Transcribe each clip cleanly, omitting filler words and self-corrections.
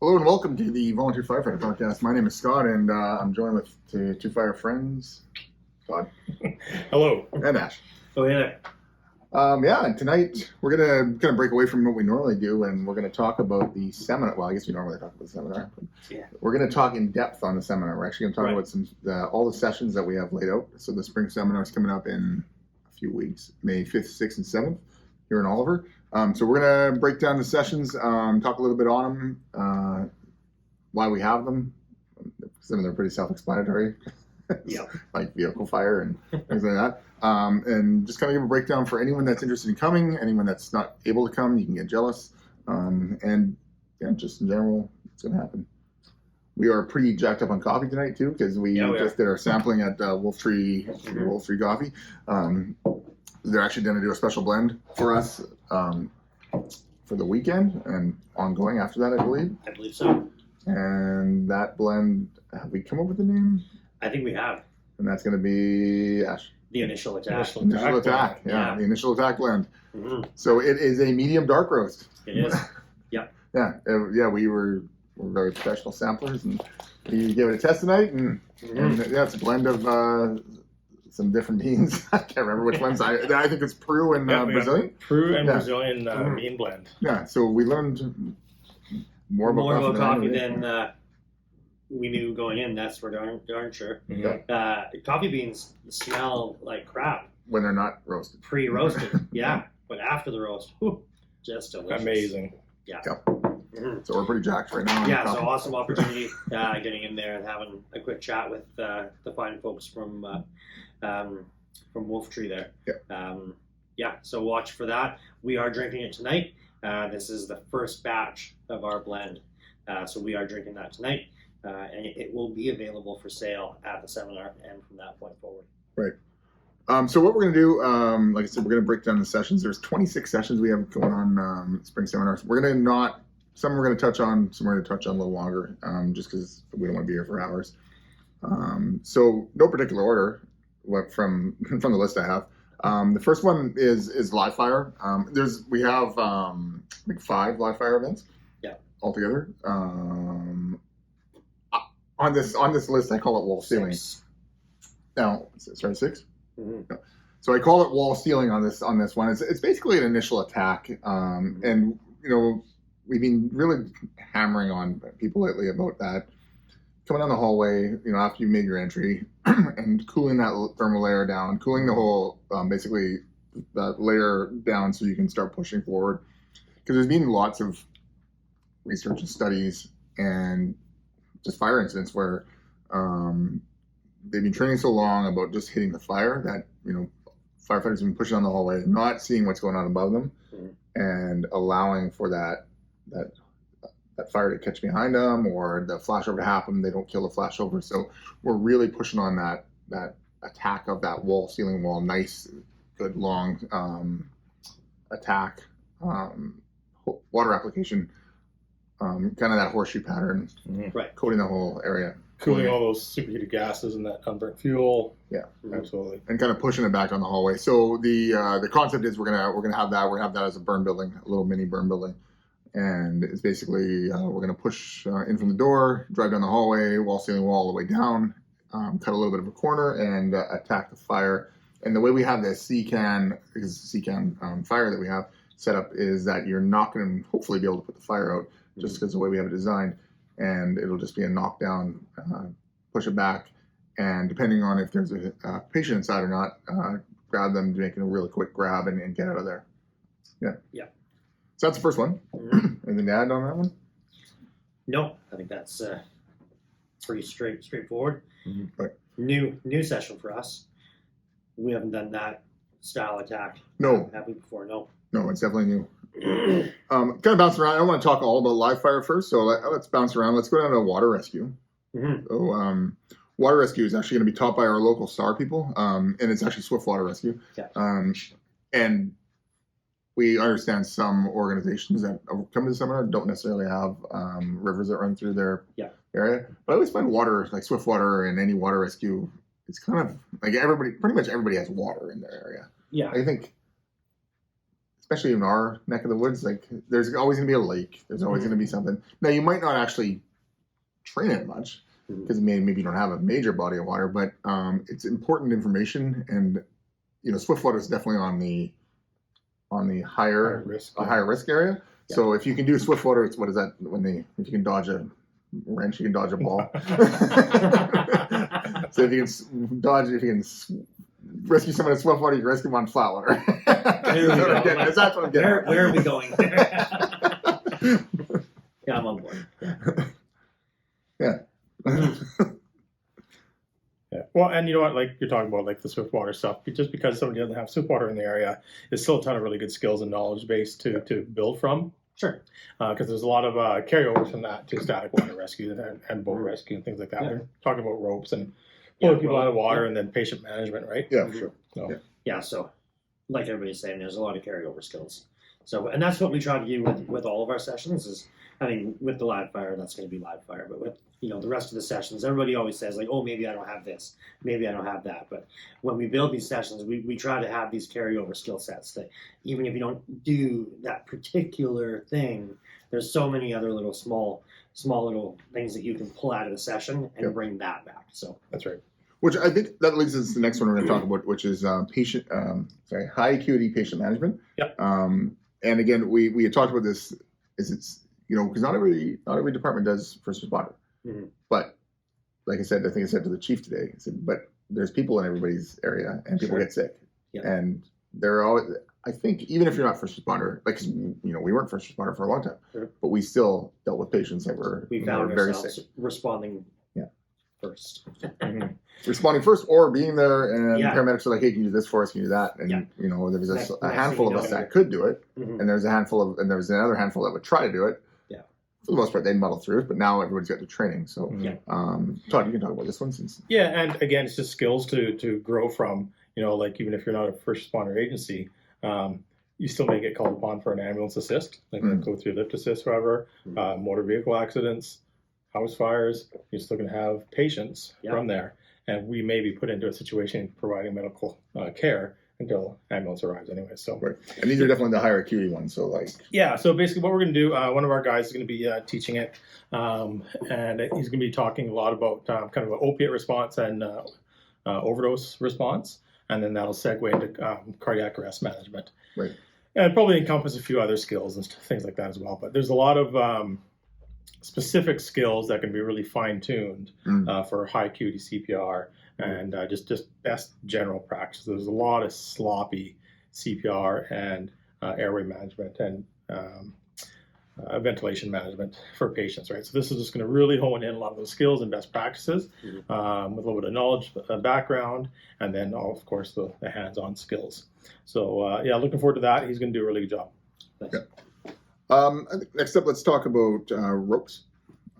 Hello and welcome to the Volunteer Firefighter Podcast. My name is Scott, and I'm joined with two fire friends, Scott Hello. and Ash. Oh, yeah. And tonight we're gonna kind of break away from what we normally do, and we're gonna talk about the seminar. Well, I guess we normally talk about the seminar. Yeah. We're gonna talk in depth on the seminar. We're actually gonna talk Right. about all the sessions that we have laid out. So the Spring Seminar is coming up in a few weeks, May 5th, 6th, and 7th here in Oliver. So we're gonna break down the sessions, talk a little bit on them, why we have them. Some of them are pretty self-explanatory, Yeah. like vehicle fire and things like that. And just kind of give a breakdown for anyone that's interested in coming, anyone that's not able to come, you can get jealous. And yeah, just in general, it's gonna happen. We are pretty jacked up on coffee tonight too, because we just did our sampling at Wolf Tree Coffee. They're actually going to do a special blend for us for the weekend and ongoing after that, I believe. I believe so. And that blend, have we come up with a name? I think we have. And that's going to be Ash. The initial attack. Initial attack. Yeah, the initial attack blend. Mm-hmm. So it is a medium dark roast. It is. Yeah. We're very professional samplers, and we gave it a test tonight, and it's a blend of some different beans. I can't remember which ones. I think it's Peru and Brazilian. Peru and Brazilian bean blend. Yeah, so we learned more about coffee than we knew going in. That's for darn sure. Mm-hmm. Coffee beans smell like crap when they're not roasted. Pre-roasted, yeah. But after the roast, just delicious. Amazing. Yeah. Mm-hmm. So we're pretty jacked right now. Yeah, so awesome opportunity getting in there and having a quick chat with the fine folks from Wolf Tree there. Yeah. So watch for that. We are drinking it tonight. This is the first batch of our blend. So we are drinking that tonight. And it will be available for sale at the seminar and from that point forward. Right. So what we're going to do, like I said, we're going to break down the sessions. There's 26 sessions we have going on Spring Seminars. We're going to some we're going to touch on, some we're going to touch on a little longer, just because we don't want to be here for hours. So no particular order from the list I have. The first one is live fire. We have like 5 live fire events. Yeah. Altogether. On this list, I call it wall sealing. 6. Now, sorry, 6. Mm-hmm. No. So I call it wall sealing on this one. It's basically an initial attack, and we've been really hammering on people lately about that. Coming down the hallway, after you made your entry, and cooling that thermal layer down, cooling the whole, basically that layer down so you can start pushing forward. Because there's been lots of research and studies and just fire incidents where they've been training so long about just hitting the fire that, firefighters have been pushing down the hallway, not seeing what's going on above them, and allowing for that fire to catch behind them or the flashover to happen. They don't kill the flashover. So we're really pushing on that attack of that sealing wall. Nice, good, long attack, water application, kind of that horseshoe pattern, right? Coating the whole area. Cooling all those superheated gases and that unburnt fuel. Yeah, absolutely. And kind of pushing it back on the hallway. So the concept is we're gonna have that as a burn building, a little mini burn building. And it's basically we're going to push in from the door, drive down the hallway, wall sealing wall all the way down, cut a little bit of a corner, and attack the fire. And the way we have this C-can fire that we have set up is that you're not going to hopefully be able to put the fire out just because of the way we have it designed. And it'll just be a knockdown, push it back, and depending on if there's a patient inside or not, grab them, making a really quick grab and get out of there. Yeah. So that's the first one. Anything to add on that one? No, I think that's pretty straightforward. Right. New session for us. We haven't done that style attack. No. Have we before? No, it's definitely new. Kind of bounce around. I want to talk all about live fire first, so let's bounce around. Let's go down to water rescue. So water rescue is actually going to be taught by our local STAR people, and it's actually Swift Water Rescue. Yeah. And we understand some organizations that come to the seminar don't necessarily have rivers that run through their area. But I always find water, like Swift Water and any water rescue, it's kind of like pretty much everybody has water in their area. Yeah. I think especially in our neck of the woods, like there's always going to be a lake. There's always going to be something. Now you might not actually train it much because maybe you don't have a major body of water, but it's important information, and swiftwater is definitely on the higher risk area. Yeah. So if you can do swiftwater, it's what is that if you can dodge a wrench, you can dodge a ball. So if you can rescue someone in swiftwater, you can rescue them on flat water. That's what I'm getting. Where are we going? Yeah, I'm on board. Yeah. Yeah. Well, and you know what, like you're talking about, like the swiftwater stuff, just because somebody doesn't have swiftwater in the area, there's still a ton of really good skills and knowledge base to build from. Sure. Because there's a lot of carryovers from that to static water rescue and boat rescue and things like that. Yeah. We're talking about ropes and pulling people out of water and then patient management, right? Yeah, sure. So. Yeah, so like everybody's saying, there's a lot of carryover skills. So, and that's what we try to do with all of our sessions is, I mean, with the live fire, that's going to be live fire, but with, the rest of the sessions, everybody always says like, oh, maybe I don't have this, maybe I don't have that. But when we build these sessions, we try to have these carryover skill sets that even if you don't do that particular thing, there's so many other little small little things that you can pull out of the session and bring that back. So that's right. Which I think that leads us to the next one we're going to talk about, which is high acuity patient management. Yep. And again, we had talked about this. It's because not every department does first responder, but like I said to the chief today, I said, but there's people in everybody's area, and people get sick, and they're always. I think even if you're not first responder, like we weren't first responder for a long time, but we still dealt with patients that were very sick, responding. First. Responding first, or being there, and paramedics are like, "Hey, can you do this for us? Can you do that?" And there was a handful of us that could do it, and there was another handful that would try to do it. Yeah, for the most part, they'd muddle through it, but now everybody's got the training. So, Todd, you can talk about this one since. Yeah, and again, it's just skills to grow from. Like even if you're not a first responder agency, you still may get called upon for an ambulance assist, like go through lift assist, whatever, motor vehicle accidents. House fires, you're still going to have patients from there, and we may be put into a situation providing medical care until ambulance arrives anyway. So, and these are definitely the higher acuity ones. So, so basically, what we're going to do, one of our guys is going to be teaching it, and he's going to be talking a lot about kind of an opiate response and overdose response, and then that'll segue into cardiac arrest management. Right. And probably encompass a few other skills and things like that as well. But there's a lot of specific skills that can be really fine-tuned for high acuity CPR and just best general practice. There's a lot of sloppy CPR and airway management and ventilation management for patients, right? So this is just going to really hone in a lot of those skills and best practices with a little bit of knowledge, background, and then of course the hands-on skills. So looking forward to that. He's going to do a really good job. Thanks. Yeah. Next up, let's talk about ropes.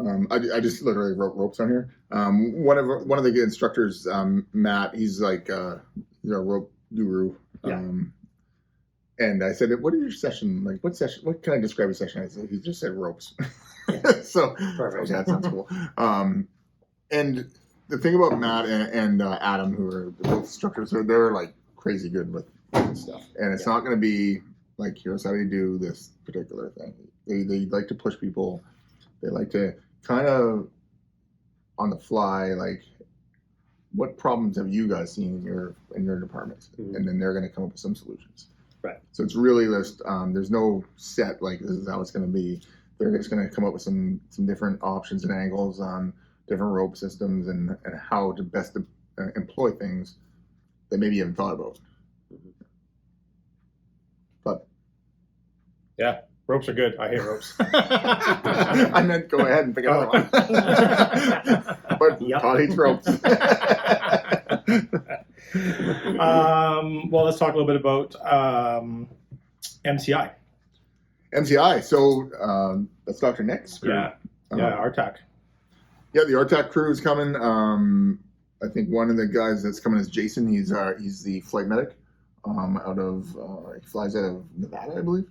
I just literally wrote ropes on here. One of the instructors, Matt, he's like a rope guru. And I said, "What is your session like? What session? What can I describe a session?" I said, he just said ropes. So perfect. That sounds cool. And the thing about Matt and Adam, who are both instructors, they're like crazy good with stuff, and it's not going to be like, here's how you do this particular thing. They like to push people. They like to kind of on the fly, like, what problems have you guys seen in your departments? And then they're going to come up with some solutions. Right. So it's really just there's no set like this is how it's going to be. They're just going to come up with some different options and angles on different rope systems and how to best employ things that maybe you haven't thought about. But yeah, ropes are good. I hate ropes. I meant go ahead and pick another one. But Todd hates ropes. Well, let's talk a little bit about MCI. MCI. So that's Dr. Nick's crew. Yeah, RTAC. Yeah, the RTAC crew is coming. I think one of the guys that's coming is Jason. He's the flight medic. He flies out of Nevada, I believe.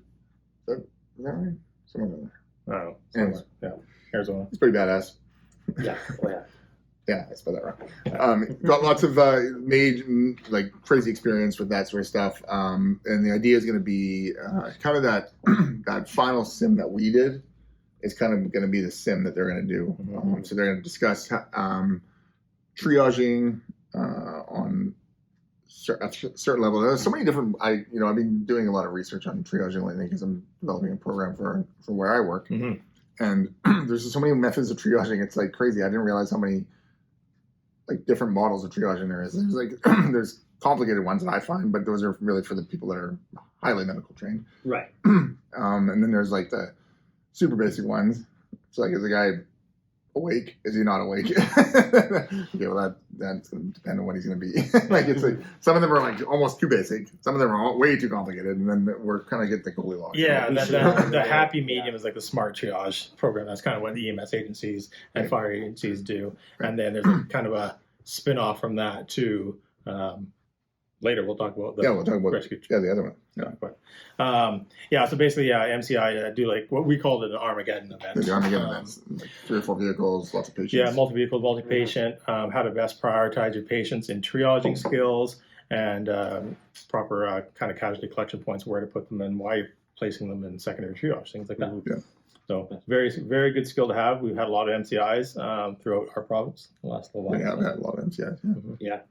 Is that right? Somewhere in there. I don't know. Anyways, yeah, Arizona. He's pretty badass. Yeah. Oh, yeah. Yeah, I spelled that wrong. Got lots of like crazy experience with that sort of stuff. And the idea is going to be kind of that that final sim that we did is kind of going to be the sim that they're going to do. So they're going to discuss triaging on a certain level. There's so many different. I've been doing a lot of research on triaging lately because I'm developing a program for where I work, and there's just so many methods of triaging. It's like crazy. I didn't realize how many like different models of triaging there is. There's like there's complicated ones that I find, but those are really for the people that are highly medical trained. Right. And then there's like the super basic ones. So like, is the guy awake? Is he not awake? Okay, well that's going to depend on what he's going to be. Like it's like some of them are like almost too basic. Some of them are way too complicated, and then we're kind of get the Goldilocks. Yeah, the happy medium is like the smart triage program. That's kind of what the EMS agencies and fire agencies do. And then there's a kind of a spin-off from that to later we'll talk about the rescue. Yeah, the other one. So basically, MCI do like what we called it an Armageddon event. The Armageddon events, like 3 or 4 vehicles, lots of patients. Yeah, multi-vehicle, multi-patient, how to best prioritize your patients in triaging skills and proper kind of casualty collection points, where to put them and why you're placing them in secondary triage, things like that. Yeah. So very, very good skill to have. We've had a lot of MCIs throughout our province the last little while. Yeah, I've had a lot of MCIs. Yeah.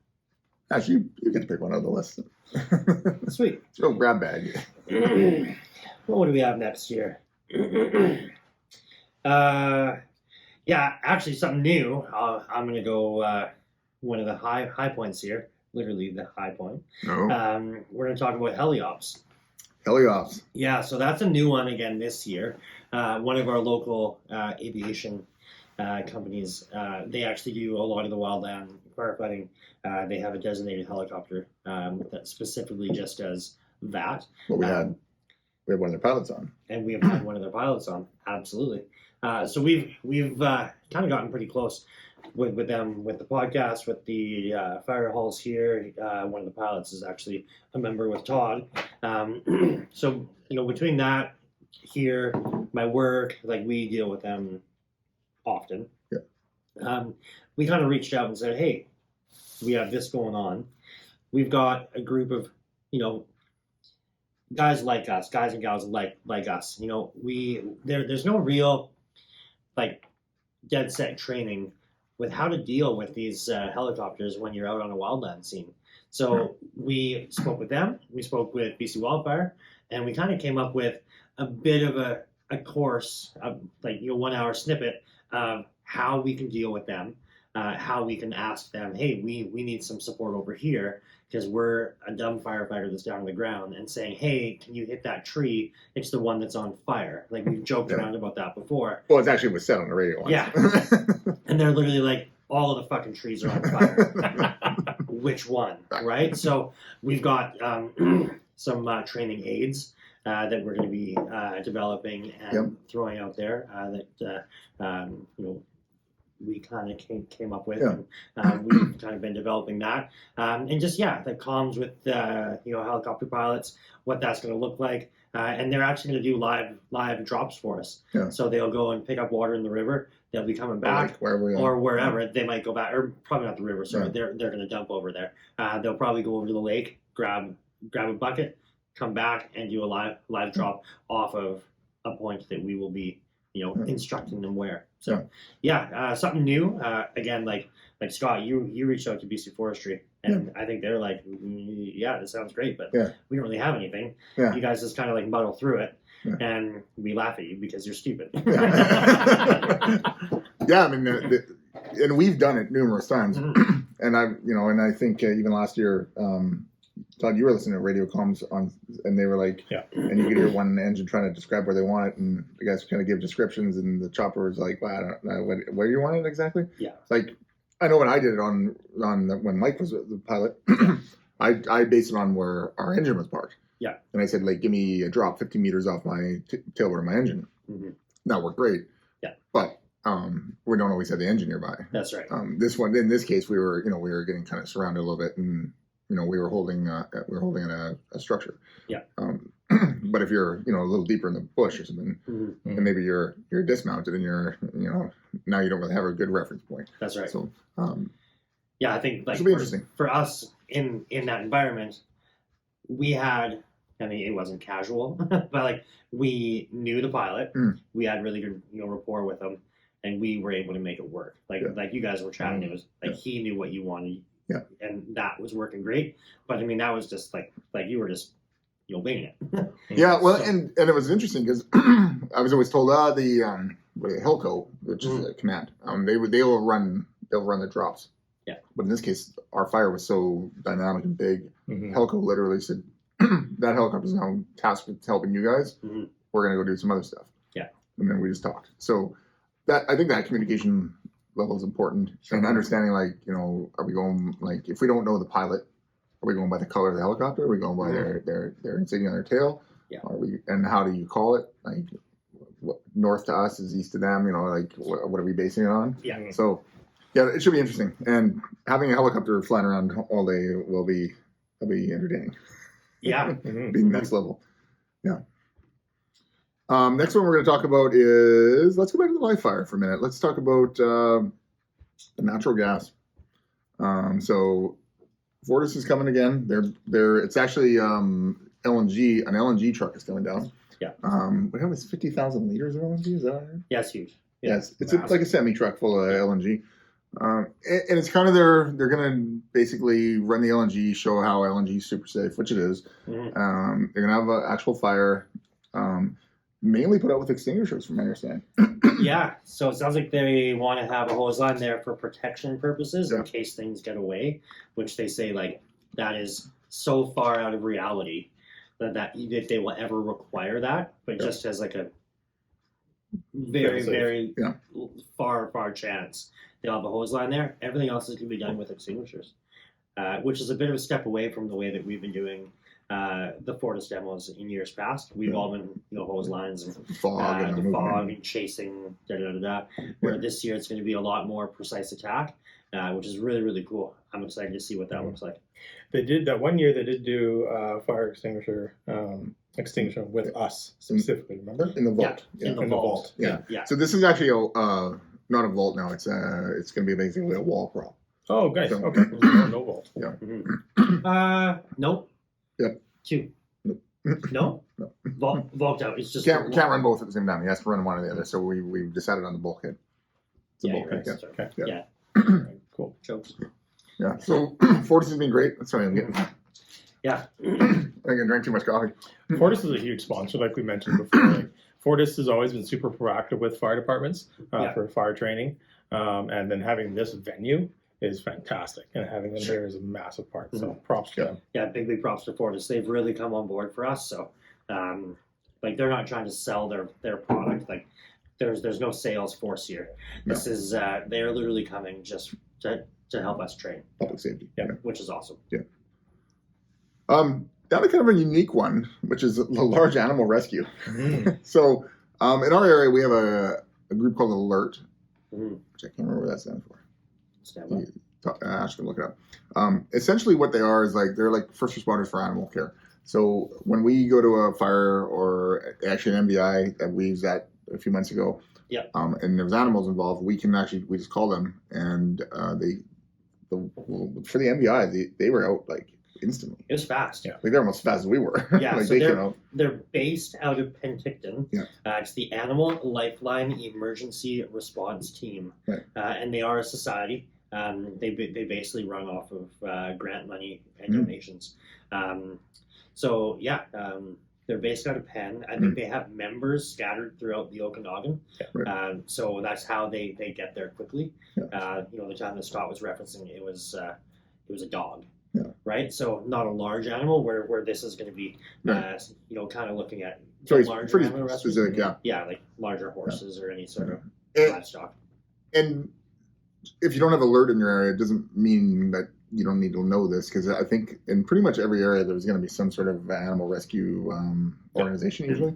Actually, you get to pick one out of the list. Sweet. It's a real grab bag. What do we have next year? Actually something new. I'm going to go one of the high points here, literally the high point. No. We're going to talk about heliops. Heliops. Yeah, so that's a new one again this year. One of our local aviation companies, they actually do a lot of the wildland firefighting. They have a designated helicopter that specifically just does that. What we had one of their pilots on. And we have had one of their pilots on, absolutely. So we've kind of gotten pretty close with them, with the podcast, with the fire halls here. One of the pilots is actually a member with Todd. So, between that here, my work, like we deal with them often. Yeah. We kind of reached out and said, hey, we have this going on. We've got a group of, guys like us, guys and gals like us. There's no real like dead set training with how to deal with these helicopters when you're out on a wildland scene. So we spoke with them, we spoke with BC Wildfire, and we kind of came up with a bit of a course, like 1 hour snippet of how we can deal with them, how we can ask them, hey, we need some support over here because we're a dumb firefighter that's down on the ground, and saying, hey, can you hit that tree? It's the one that's on fire. Like we've joked around about that before. Well, it actually was said on the radio once. Yeah. And they're literally like, all of the fucking trees are on fire. Which one, right? So we've got some training aids that we're going to be developing and throwing out there that we kind of came up with. And, we've kind of been developing that, and just the comms with helicopter pilots, what that's going to look like, and they're actually going to do live drops for us. Yeah. So they'll go and pick up water in the river. They'll be coming back, or wherever they might go back, or probably not the river. Sorry, they're going to dump over there. They'll probably go over to the lake, grab a bucket, come back, and do a live drop off of a point that we will be instructing them where. So something new. Again, like Scott, you reached out to BC Forestry, and I think they're like, this sounds great, but we don't really have anything. You guys just kind of like muddle through it, and we laugh at you because you're stupid. I mean, and we've done it numerous times, and I think even last year, Todd, you were listening to radio comms and they were like, and you could hear one engine trying to describe where they want it, and the guys kind of give descriptions, and the chopper was like, well, I don't know, where you want it exactly? Yeah. Like, I know when I did it on when Mike was the pilot, I based it on where our engine was parked. Yeah. And I said, like, give me a drop 50 meters off my tailboard of my engine. That worked great. Yeah. But we don't always have the engine nearby. That's right. In this case, we were getting kind of surrounded a little bit, and we were holding a structure. Yeah. But if you're a little deeper in the bush or something, and maybe you're dismounted and you're now you don't really have a good reference point. That's right. So Yeah, I think like this will be interesting. for us in that environment, we had. I mean, it wasn't casual, but like we knew the pilot. We had really good rapport with him, and we were able to make it work. Like you guys were chatting, it was like he knew what you wanted. Yeah. And that was working great. But I mean, that was just like you were just winging it. Yeah, well, and it was interesting because I was always told the Hilco, which is a command, they'll run the drops. Yeah. But in this case, our fire was so dynamic and big. Hilco literally said, "That helicopter is now tasked with helping you guys. We're gonna go do some other stuff." Yeah. And then we just talked. So I think that communication level is important, and understanding are we going if we don't know the pilot, are we going by the color of the helicopter? Are we going by their insignia on their tail? Yeah. And how do you call it? What, north to us is east to them. What are we basing it on? Yeah. So yeah, it should be interesting, and having a helicopter flying around all day will be entertaining. Yeah. Being next level. Yeah. Next one we're going to talk about is, let's go back to the live fire for a minute. Let's talk about the natural gas. So Fortis is coming again. It's actually LNG. An LNG truck is coming down. Yeah. What was 50,000 liters of LNG? Is that right? Yeah, it's huge. Yeah. Yes, it's like a semi truck full of LNG. And it's kind of they're going to basically run the LNG, show how LNG is super safe, which it is. They're going to have an actual fire. Mainly put out with extinguishers, from my understanding. Yeah, so it sounds like they want to have a hose line there for protection purposes in case things get away, which they say that is so far out of reality that they will ever require that, but just as a very far chance they'll have a hose line there. Everything else is going to be done with extinguishers, which is a bit of a step away from the way that we've been doing the Fortis demos in years past. We've all been hose lines and fog and chasing where this year it's going to be a lot more precise attack, which is really, really cool. I'm excited to see what that looks like. They did that one year. They did do fire extinguisher with us specifically. Remember in the vault. In the vault. Yeah. So this is actually not a vault now. It's going to be basically a wall prop. Oh, guys. So, okay. No vault. Yeah. Nope. Yep. Two. No. Vault out. It's just can't run both at the same time. He has to run one or the other. So we decided on the bulkhead. It's a bulkhead. Right. Yeah. Yeah. Cool. Jokes. Yeah. So Fortis has been great. That's why I'm getting. Yeah. I think I drank too much coffee. Fortis is a huge sponsor, like we mentioned before. Fortis has always been super proactive with fire departments for fire training, and then having this venue is fantastic, and having them there is a massive part. So props to them. Yeah, big props to Fortis. They've really come on board for us. So, they're not trying to sell their product. There's no sales force here. This is they're literally coming just to help us train. Public safety. Yeah, which is awesome. Yeah. Down to kind of a unique one, which is the large animal rescue. So, in our area, we have a group called Alert, which I can't remember what that stands for. Ash can look it up. Essentially, what they are is they're like first responders for animal care. So when we go to a fire or actually an MBI that we used that a few months ago, and there's animals involved, we just call them, and for the MBI they were out instantly. It was fast. Yeah. They're almost as fast as we were. Yeah, so they're based out of Penticton. Yeah. It's the Animal Lifeline Emergency Response Team, and they are a society. They basically run off of grant money and donations. They're based out of Penn. I think they have members scattered throughout the Okanagan. So that's how they get there quickly. The time that Scott was referencing, it was a dog. Yeah. Right, so not a large animal. Where this is going to be, kind of looking at larger pretty animal specific, like larger horses or any sort of livestock. And if you don't have Alert in your area, it doesn't mean that you don't need to know this, because I think in pretty much every area there's going to be some sort of animal rescue organization usually,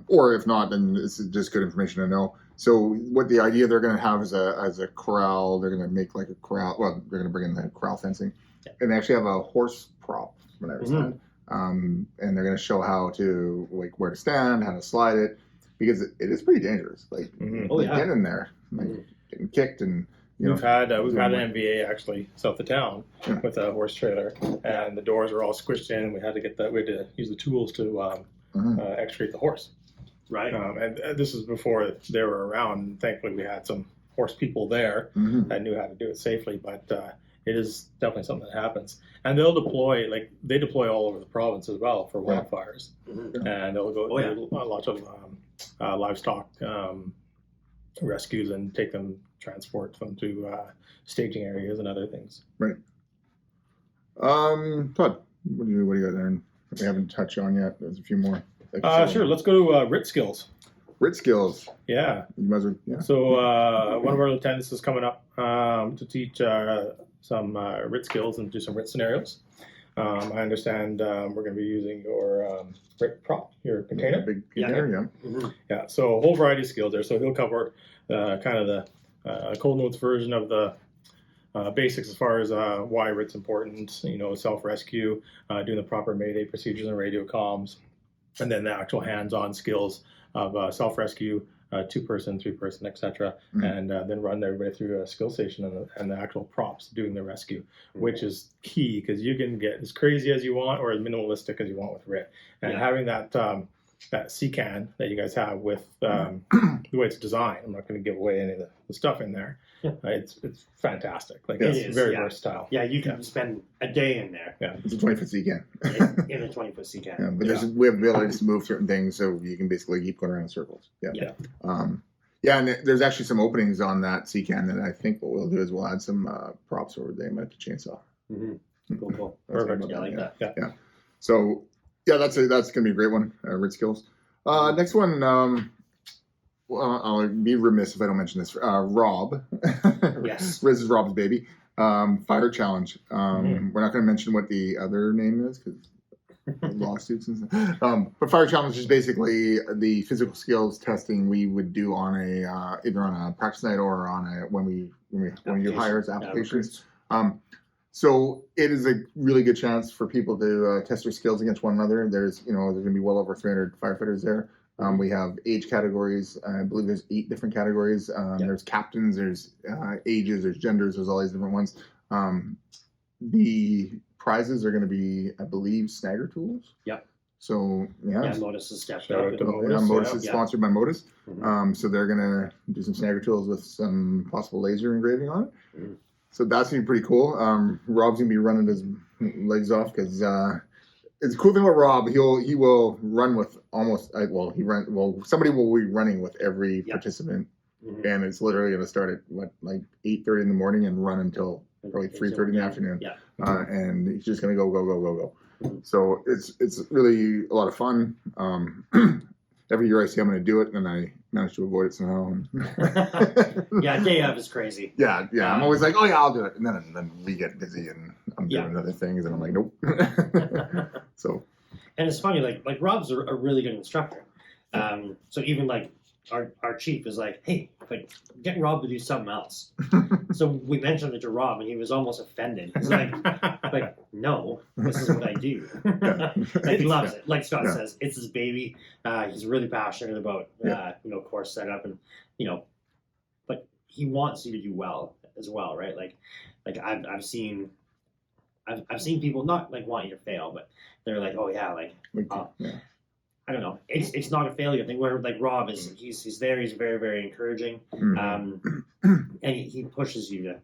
or if not, then this is just good information to know. So what the idea they're going to have is a corral. They're going to make like a corral. Well, they're going to bring in the corral fencing, and they actually have a horse prop, from what I understand. And they're going to show how to where to stand, how to slide it, because it is pretty dangerous. Get in there. getting kicked and We've had an MVA actually south of town with a horse trailer, and the doors were all squished in. And we had to use the tools to extricate the horse. Right. And this is before they were around. And thankfully, we had some horse people there that knew how to do it safely. But it is definitely something that happens. And they'll deploy, they deploy all over the province as well for wildfires, and they'll go do lots of livestock rescues and transport them to staging areas and other things. Right. Todd, what do you got there? We haven't touched on yet. There's a few more. Sure. Let's go to RIT skills. RIT skills. Yeah. Yeah. So one of our lieutenants is coming up to teach some RIT skills and do some RIT scenarios. I understand we're going to be using your RIT prop, your container. Big container, Yeah. So a whole variety of skills there. So he'll cover kind of the Cold Notes version of the basics as far as why RIT's important, self-rescue, doing the proper Mayday procedures and radio comms, and then the actual hands-on skills of self-rescue, 2-person, 3-person, etc., and then run everybody through a skill station and the actual props doing the rescue, which is key because you can get as crazy as you want or as minimalistic as you want with RIT. And having that CCAN that you guys have with the way it's designed, I'm not going to give away any of the stuff in there. It's fantastic. It's very versatile. Yeah, you can spend a day in there. Yeah, it's a 20-foot CCAN. In a 20-foot CCAN. Yeah, but we have abilities to move certain things, so you can basically keep going around in circles. Yeah. And there's actually some openings on that CCAN that I think what we'll do is we'll add some props over there. Might have to chainsaw. Cool. Perfect. I like that. Yeah. So that's gonna be a great one. RIT skills. Next one. Well, I'll be remiss if I don't mention this. Rob. Yes. Riz is Rob's baby. Fire challenge. We're not going to mention what the other name is because lawsuits and stuff. But fire challenge is basically the physical skills testing we would do on a either on a practice night or on a when we do hires applications. So it is a really good chance for people to test their skills against one another. There's going to be well over 300 firefighters there. We have age categories. I believe there's 8 different categories. There's captains, there's ages, there's genders, there's all these different ones. The prizes are going to be, I believe, snagger tools. Yep. So Modus is stepped up. Modus is sponsored by Modus. So they're going to do some snagger tools with some possible laser engraving on it. So that's going to be pretty cool. Rob's going to be running his legs off because it's a cool thing about Rob. He will run with somebody will be running with every participant, and it's literally going to start at 8:30 in the morning and run until probably 3:30 in the afternoon. And he's just going to go. So it's really a lot of fun. Every year I say I'm going to do it, and I manage to avoid it somehow. Day of is crazy. I'm always like, oh yeah, I'll do it, and then we get busy and I'm doing other things, and I'm like, nope. So, and it's funny, like Rob's a really good instructor. So even our chief is like, hey, get Rob to do something else. So we mentioned it to Rob, and he was almost offended. He's like, no, this is what I do. He loves it. Like Scott says, it's his baby. He's really passionate about course setup, and but he wants you to do well as well, right? I've seen people not want you to fail, but they're like, oh yeah, I don't know. It's not a failure thing. Where Rob is, he's there. He's very, very encouraging, and he pushes you to,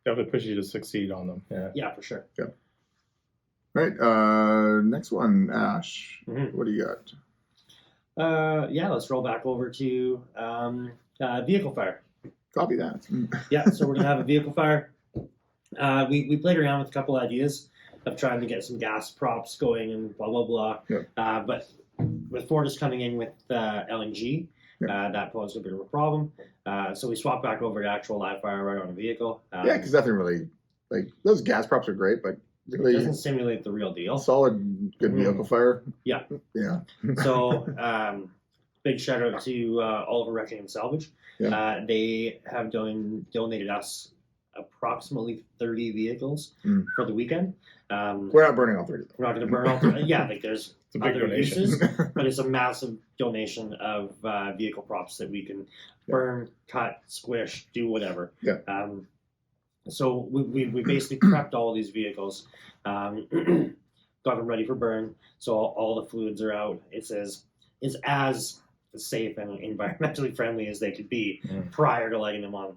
definitely pushes you to succeed on them. Yeah, for sure. Yeah. Right. Next one, Ash. What do you got? Let's roll back over to vehicle fire. Copy that. So we're gonna have a vehicle fire. We played around with a couple ideas of trying to get some gas props going and blah, blah, blah. But with Fortis coming in with LNG, that posed a bit of a problem. So we swapped back over to actual live fire right on a vehicle. Because nothing really, those gas props are great, but really it doesn't simulate the real deal. Solid, good vehicle fire. Yeah. So big shout out to Oliver Wrecking and Salvage. They have donated us approximately 30 vehicles for the weekend. We're not burning all 30. We're not going to burn all 30. Yeah, like there's It's a big other donation. uses, but it's a massive donation of vehicle props that we can burn, cut, squish, do whatever. Yeah. So we basically prepped all of these vehicles, got them ready for burn. So all the fluids are out. It's as safe and environmentally friendly as they could be prior to lighting them on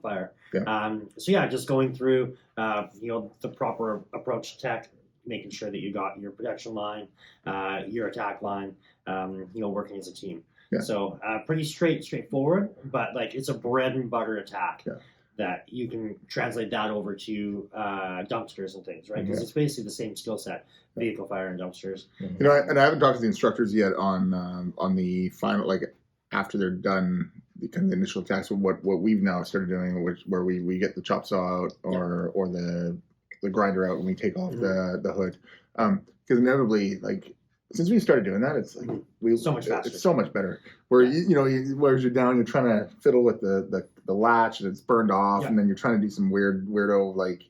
fire. Yeah. So yeah, just going through the proper approach to tech, making sure that you got your protection line, your attack line, working as a team. Yeah. So pretty straightforward, but like it's a bread and butter attack. Yeah. That you can translate that over to dumpsters and things, right? Because it's basically the same skill set, vehicle fire and dumpsters. You know, and I haven't talked to the instructors yet on the final, like after they're done, the kind of initial attacks. What we've now started doing, where we get the chop saw out or the grinder out and we take off the hood, because inevitably, like since we started doing that, it's like so much faster. It's so much better. Where whereas you're down, you're trying to fiddle with the latch and it's burned off, and then you're trying to do some weirdo like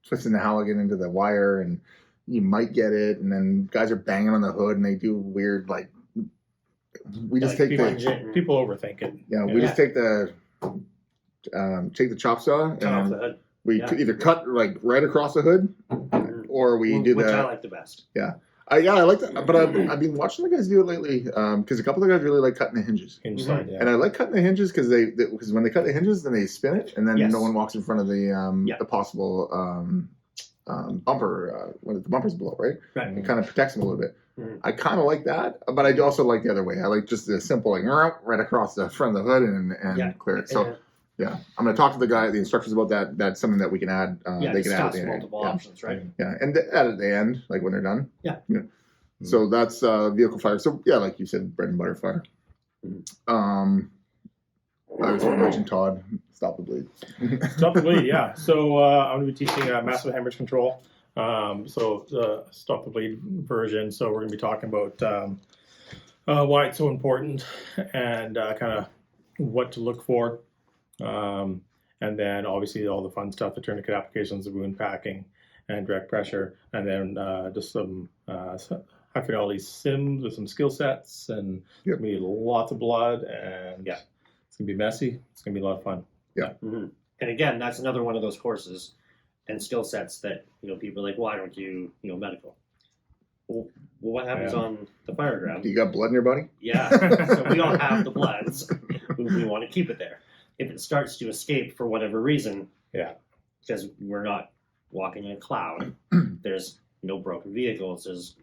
twisting the Halligan into the wire, and you might get it, and then guys are banging on the hood and they do weird like. We just take people overthink it. Yeah, we just take the chop saw cut off the hood. We either cut like right across the hood, or we do which I like the best. Yeah. I like that, but I've been watching the guys do it lately because a couple of the guys really like cutting the hinges. Inside, and I like cutting the hinges because because when they cut the hinges, then they spin it, and then no one walks in front of the possible bumper when the bumper's below, right? Right. It kind of protects them a little bit. I kind of like that, but I also like the other way. I like just the simple like right across the front of the hood and clear it. So. Yeah, I'm going to talk to the instructors about that. That's something that we can add. They can add multiple options, right? Yeah, and add at the end, like when they're done. Yeah. So that's vehicle fire. So yeah, like you said, bread and butter fire. I was going to mention Todd. Stop the bleed. Stop the bleed. Yeah. So I'm going to be teaching massive hemorrhage control. So the stop the bleed version. So we're going to be talking about why it's so important and kind of what to look for. And then obviously all the fun stuff, the tourniquet applications, the wound packing and direct pressure, and then just some high fidelity sims with some skill sets, and it's gonna be lots of blood, and it's gonna be messy. It's gonna be a lot of fun. Yeah. And again, that's another one of those courses and skill sets that people are like, well, I don't do medical. Well, what happens on the fire ground? Do you got blood in your body? Yeah. So we don't have the bloods. We want to keep it there. If it starts to escape for whatever reason, because we're not walking in a cloud, there's no broken vehicles, there's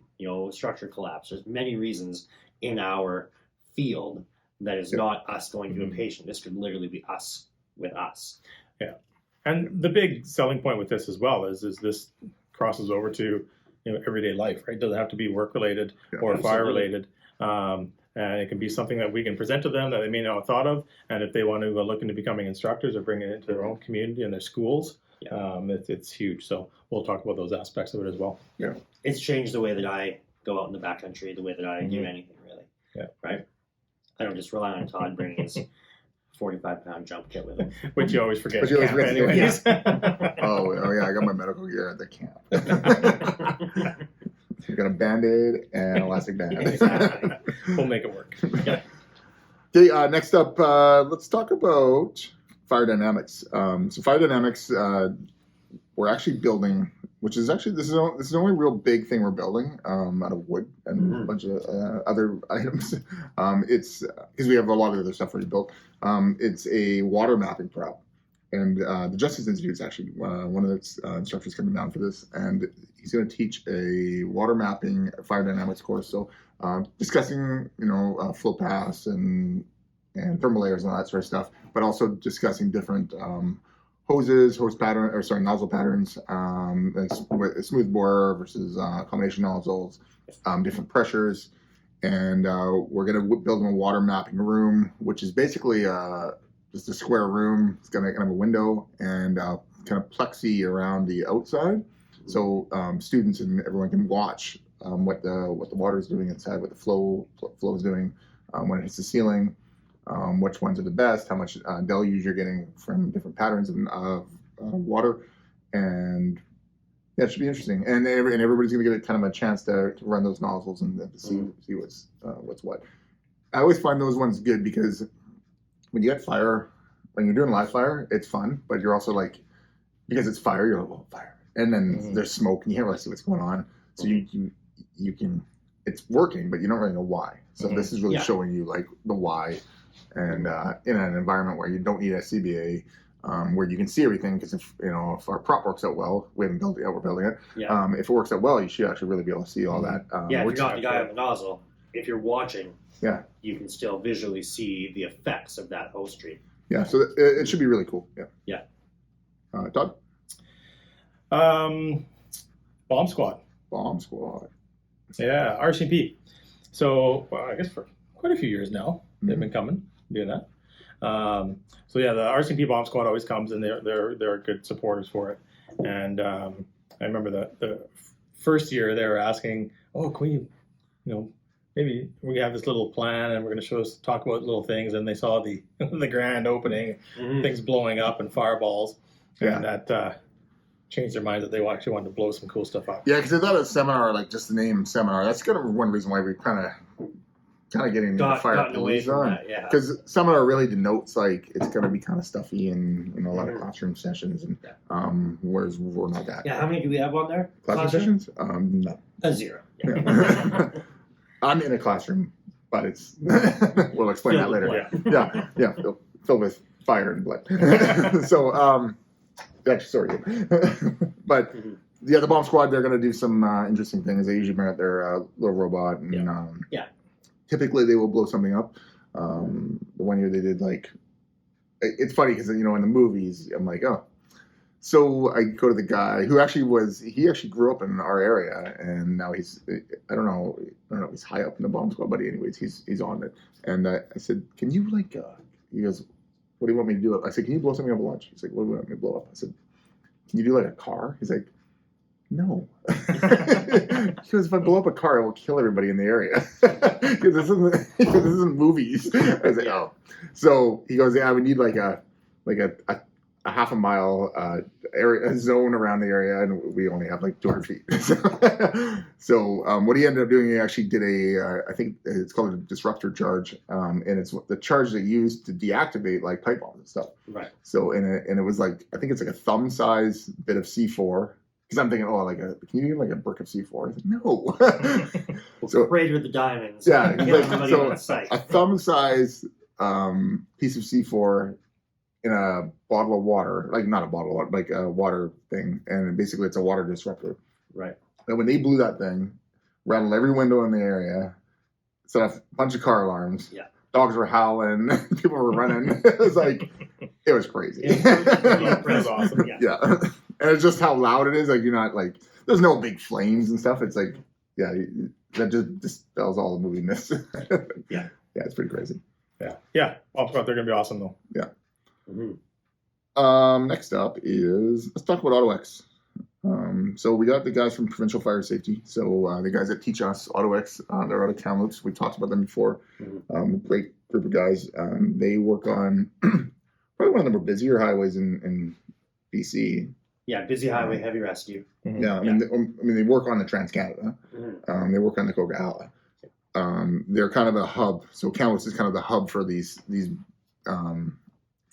structure collapse, there's many reasons in our field that is not us going to a patient. This could literally be us with us. Yeah, and the big selling point with this as well is this crosses over to everyday life, right? It doesn't have to be work related or fire related. And it can be something that we can present to them that they may not have thought of. And if they want to look into becoming instructors or bring it into their own community and their schools, it's huge. So we'll talk about those aspects of it as well. Yeah, it's changed the way that I go out in the backcountry, the way that I do anything really. Yeah. Right. I don't just rely on Todd bringing his 45-pound jump kit with him, which you always forget. But you always forget. Anyways. Oh yeah, I got my medical gear at the camp. You got a Band-Aid and elastic band. Exactly. We'll make it work. Okay, next up, let's talk about fire dynamics. So fire dynamics, we're actually building, which is actually this is the only real big thing we're building out of wood and a bunch of other items. It's because we have a lot of other stuff already built. It's a water mapping prop. And the Justice Institute is actually one of its instructors coming down for this, and he's going to teach a water mapping fire dynamics course. So discussing, flow paths and thermal layers and all that sort of stuff, but also discussing different nozzle patterns, like smooth bore versus combination nozzles, different pressures, and we're going to build a water mapping room, which is basically just a square room. It's got kind of a window and kind of plexi around the outside, so students and everyone can watch what the water is doing inside, what the flow is doing when it hits the ceiling, which ones are the best, how much deluge you're getting from different patterns of water, and yeah, it should be interesting. And everybody's going to get kind of a chance to run those nozzles and to see what's what. I always find those ones good because when you get fire, when you're doing live fire, it's fun, but you're also like, because it's fire, you're like, oh, fire. And then there's smoke and you can't really see what's going on. So you can, it's working, but you don't really know why. So this is really showing you like the why. And in an environment where you don't need SCBA, where you can see everything, because if our prop works out well, we haven't built it yet, we're building it. Yeah. If it works out well, you should actually really be able to see all that. If you're not the guy on the nozzle, if you're watching, you can still visually see the effects of that hose stream. Yeah, so it should be really cool. Yeah. Todd? Bomb Squad. Bomb Squad. Yeah, RCMP. So I guess for quite a few years now, they've been coming, doing that. So yeah, the RCMP Bomb Squad always comes, and they're good supporters for it. And I remember the first year they were asking, "Oh, can we, maybe we have this little plan, and we're going to talk about little things." And they saw the the grand opening, things blowing up and fireballs, and that changed their mind that they actually wanted to blow some cool stuff up. Yeah, because I thought a seminar, like just the name seminar, that's kind of one reason why we kind of getting into FirePalooza. Because seminar really denotes like it's going to be kind of stuffy and a lot of classroom sessions, and whereas we're not that. Yeah, how many do we have on there? Classroom sessions? No. A 0. Yeah. I'm in a classroom, but it's we'll explain that later. Yeah, filled with fire and blood. So sorry. But the Bomb Squad, they're going to do some interesting things. They usually bring out their little robot, and typically they will blow something up. The one year they did it's funny because in the movies I'm like, oh. So I go to the guy who he actually grew up in our area, and now he's, I don't know if he's high up in the Bomb Squad, but anyways, he's on it. And I said, can you he goes, what do you want me to do? I said, can you blow something up at lunch? He's like, what do you want me to blow up? I said, can you do a car? He's like, no. He goes, if I blow up a car, it will kill everybody in the area. Because this isn't movies. I was like, oh. So he goes, yeah, we need a half a mile area zone around the area, and we only have 200 feet. So what he ended up doing, he actually did I think it's called a disruptor charge, and it's the charge they use to deactivate pipe bombs and stuff. Right. So and it was I think it's a thumb size bit of C4. Because I'm thinking, can you do a brick of C4? I said, no. So sprayed with the diamonds. Yeah. So a thumb size piece of C4 in a bottle of water, not a bottle of water, a water thing, and basically it's a water disruptor. Right. And when they blew that thing, rattled every window in the area, set off a bunch of car alarms. Yeah. Dogs were howling, people were running. It was crazy. It was awesome. Yeah. And it's just how loud it is. You're not there's no big flames and stuff. It's that just dispels all the moviness. Yeah, it's pretty crazy. Yeah. They're gonna be awesome though. Yeah. Mm-hmm. Next up let's talk about AutoX. So we got the guys from Provincial Fire Safety. So the guys that teach us AutoX, they're out of Kamloops. We've talked about them before. Great group of guys. They work on probably one of the more busier highways in BC. Yeah, busy highway, heavy rescue. Mm-hmm. Yeah, I mean, they work on the Trans-Canada. Mm-hmm. They work on the Coquihalla. They're kind of a hub. So Kamloops is kind of the hub for these kind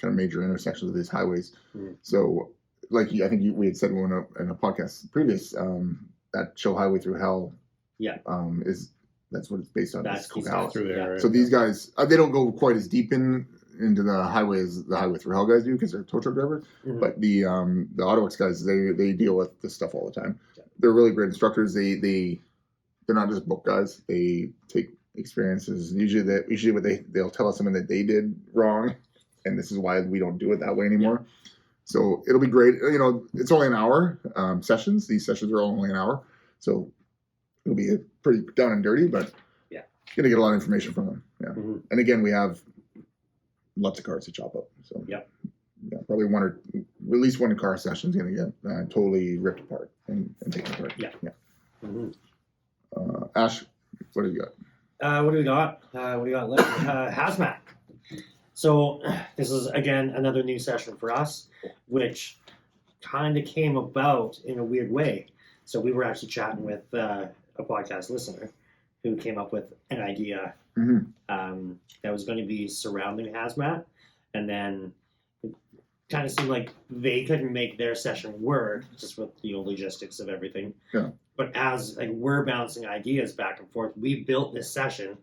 of major intersections of these highways. Mm-hmm. So, I think we had said in a podcast previous, that show Highway Through Hell. Yeah. That's what it's based on. That's Coquihalla. Through there. So these guys, they don't go quite as deep into the highway as the Highway Through Hell guys do because they're tow truck drivers. Mm-hmm. But the AutoX guys, they deal with this stuff all the time. Yeah. They're really great instructors. They're not just book guys. They take experiences. Usually what they'll tell us something that they did wrong, and this is why we don't do it that way anymore. Yeah. So it'll be great. It's only an hour sessions. These sessions are only an hour, so it'll be pretty down and dirty, but you're gonna get a lot of information from them. Yeah. Mm-hmm. And again, we have lots of cars to chop up. So probably at least one car session is going to get totally ripped apart and taken apart. Yeah. Mm-hmm. Ash, what do you got? What do we got? Left? Hazmat. So this is again another new session for us, which kind of came about in a weird way. So we were actually chatting with a podcast listener who came up with an idea that was going to be surrounding hazmat, and then it kind of seemed like they couldn't make their session work just with the logistics of everything. Yeah. But as like we're bouncing ideas back and forth, we built this session,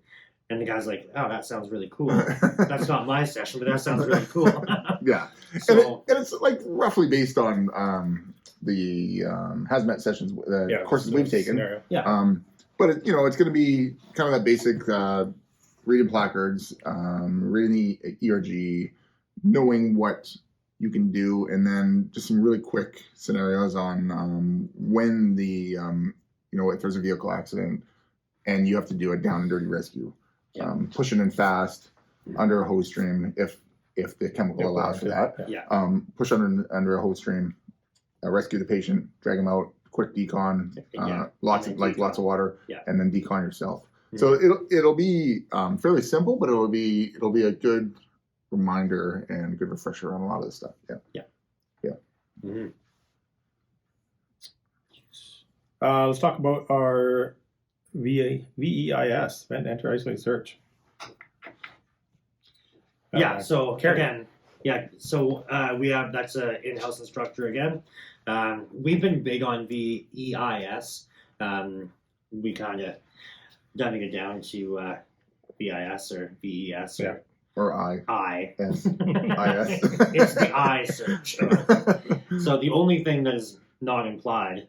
and the guy's like, "Oh, that sounds really cool." That's not my session, but that sounds really cool. Yeah, So and it's like roughly based on the hazmat sessions, courses we've taken. Scenario. yeah, But it's going to be kind of that basic reading placards, reading the ERG, knowing what you can do, and then just some really quick scenarios on when the if there's a vehicle accident and you have to do a down and dirty rescue, pushing in fast under a hose stream if the chemical allows for that. Push under a hose stream, rescue the patient, drag them out, quick decon, lots of water, and then decon yourself. So it'll be fairly simple, but it'll be a good reminder and a good refresher on a lot of this stuff. Mm-hmm. Let's talk about our VEIS, Vent Enter Isolate Search. So again, so we have that's an in-house instructor again. We've been big on VEIS. We kind of dumbing it down to VIS or VES Or I. Yes. IS. It's the I search. So the only thing that is not implied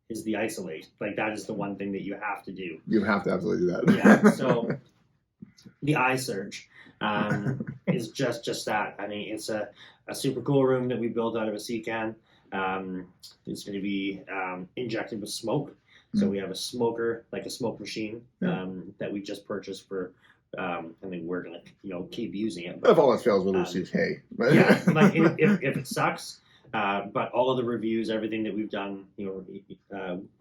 is the isolate. Like that is the one thing that you have to do. You have to absolutely do that. Yeah. So the I search is just that. I mean, it's a super cool room that we built out of a sea can. It's going to be injected with smoke. So we have a smoker, like a smoke machine, that we just purchased for. I mean, we're gonna, keep using it. But if all else fails, we'll just use hay. Yeah, like if it sucks, but all of the reviews, everything that we've done,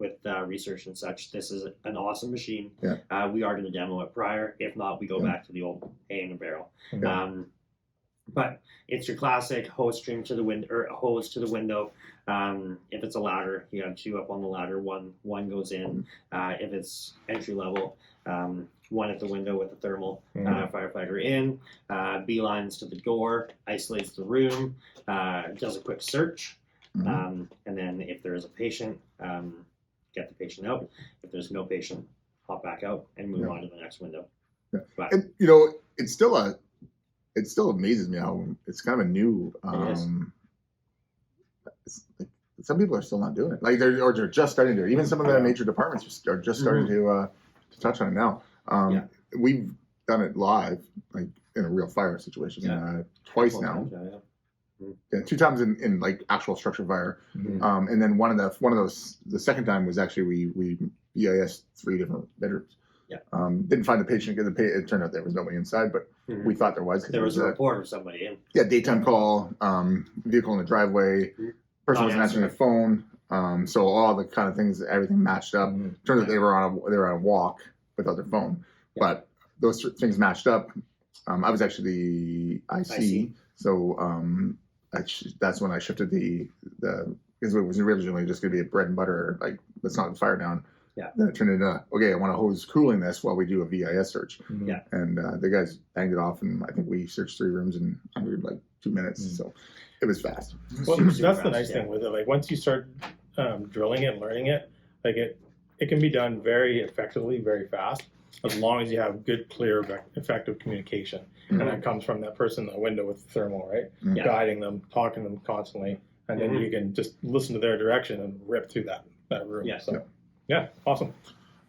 with research and such, this is an awesome machine. Yeah. We are going to demo it prior. If not, we go back to the old hay in a barrel. Yeah. But it's your classic hose stream to the window, or hose to the window. If it's a ladder, you have two up on the ladder. One goes in. If it's entry level, one at the window with the thermal firefighter in. Beelines to the door, isolates the room, does a quick search, and then if there is a patient, get the patient out. If there's no patient, hop back out and move on to the next window. Yeah. But, and, it still amazes me how it's kind of a new. Some people are still not doing it. Like they're just starting to. Even some of the major departments are just starting to touch on it now. We've done it live, like in a real fire situation, twice now. Yeah, 2 times in like actual structure fire, and then one of those. The second time was actually we EIS 3 different bedrooms. Didn't find the patient. It turned out there was nobody inside, but we thought there was. There was a report of somebody in. Yeah, daytime call, vehicle in the driveway, person wasn't answering the phone. So all the kind of things, everything matched up. Turned out they were on a walk without their phone, but those things matched up. I was actually the IC. So that's when I shifted the because it was originally just going to be a bread and butter, like let's not fire down. Then it turned into, okay, I want to hose cooling this while we do a VIS search. And the guys banged it off, and I think we searched 3 rooms in under like 2 minutes. So it was fast. Well, that's the nice thing with it. Like once you start drilling it and learning it, like it can be done very effectively, very fast, as long as you have good, clear, effective communication. And that comes from that person in the window with the thermal, right? Guiding them, talking to them constantly, and then you can just listen to their direction and rip through that room. Yeah, awesome.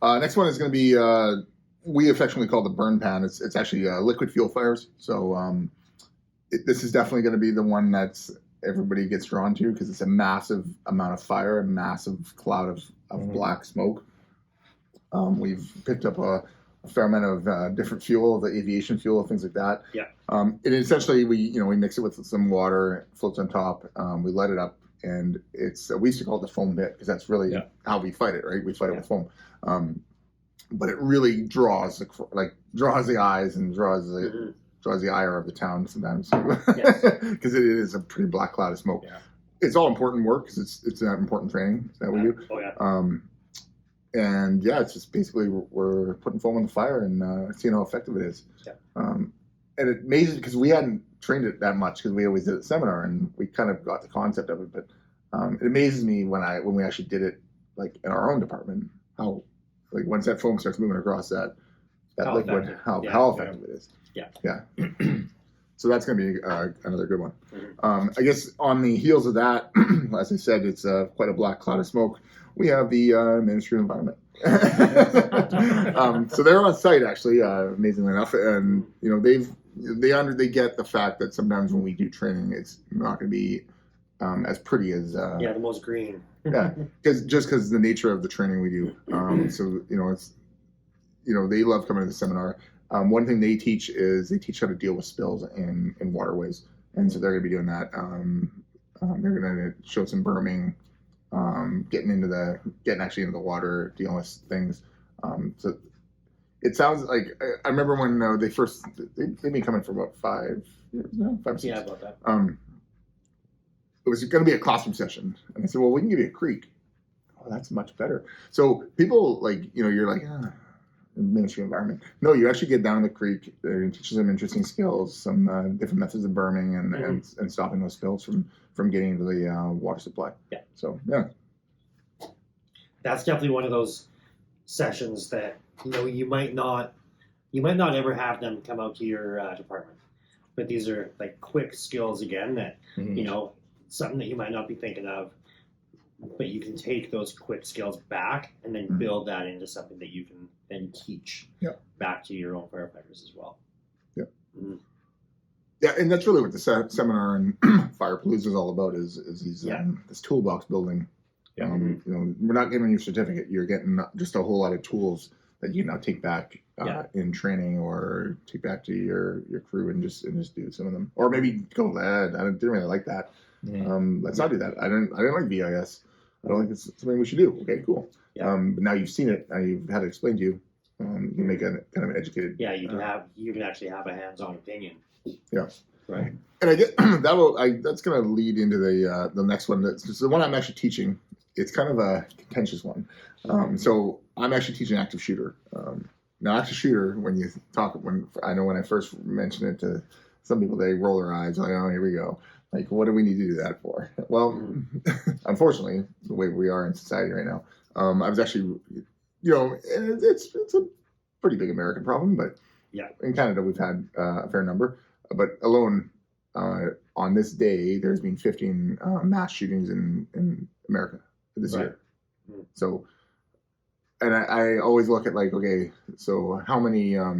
Next one is going to be we affectionately call the burn pan. It's actually liquid fuel fires. So this is definitely going to be the one that's everybody gets drawn to because it's a massive amount of fire, a massive cloud of black smoke. We've picked up a fair amount of different fuel, the aviation fuel, things like that. And essentially we mix it with some water, it floats on top. We light it up. And we used to call it the foam pit because that's really how we fight it, right? We fight it with foam, but it really draws the eyes and draws the ire of the town sometimes because it is a pretty black cloud of smoke. it's all important work because it's an important training that we do. Oh yeah. And yeah, it's just basically we're putting foam on the fire and seeing how effective it is. Yeah. And it amazes because we hadn't trained it that much because we always did it at seminar and we kind of got the concept of it. But it amazes me when we actually did it like in our own department how like once that foam starts moving across that How liquid, effective. how effective it is. Yeah. Yeah. So that's going to be another good one. Mm-hmm. I guess on the heels of that, as I said, it's quite a black cloud of smoke. We have the Ministry of Environment. So they're on site actually, amazingly enough, and you know they get the fact that sometimes when we do training, it's not going to be as pretty as the most green. yeah, because the nature of the training we do. So they love coming to the seminar. One thing they teach is how to deal with spills in waterways, and so they're going to be doing that. They're going to show some berming, getting actually into the water, dealing with things. So it sounds like I remember when they've been coming for about 5 years now, 5 or 6. Yeah, about that. It was going to be a classroom session, and I said, "Well, we can give you a creek." Oh, that's much better. So people you're like, Ministry of Environment. No, you actually get down in the creek. They're going to teach you some interesting skills, some different methods of berming and stopping those spills from getting into the water supply. Yeah. So yeah. That's definitely one of those sessions that you might not ever have them come out to your department, but these are like quick skills again that something that you might not be thinking of, but you can take those quick skills back and then build that into something that you can then teach back to your own firefighters as well. Yeah. Mm-hmm. Yeah, and that's really what the seminar and FirePalooza is all about is these this toolbox building. Yeah. We're not giving you a certificate. You're getting just a whole lot of tools that you now take back in training or take back to your crew and just do some of them. Or maybe go, I didn't really like that. Let's not do that. I didn't like VIS. I don't think it's something we should do. Okay, cool. Yeah. But now you've seen it. Now you've had it explained to you. You can make a kind of an educated. Yeah, you can actually have a hands-on opinion. Yeah. Right. And I get that's going to lead into the next one. That's the one I'm actually teaching. It's kind of a contentious one. So I'm actually teaching active shooter. Now, active shooter, when I first mention it to some people, they roll their eyes like, oh, here we go. Like, what do we need to do that for? Well, unfortunately, the way we are in society right now, I was actually, it's a pretty big American problem, but in Canada we've had a fair number. But alone on this day, there's been 15 mass shootings in America this year. So, and I always look at like, okay, so how many how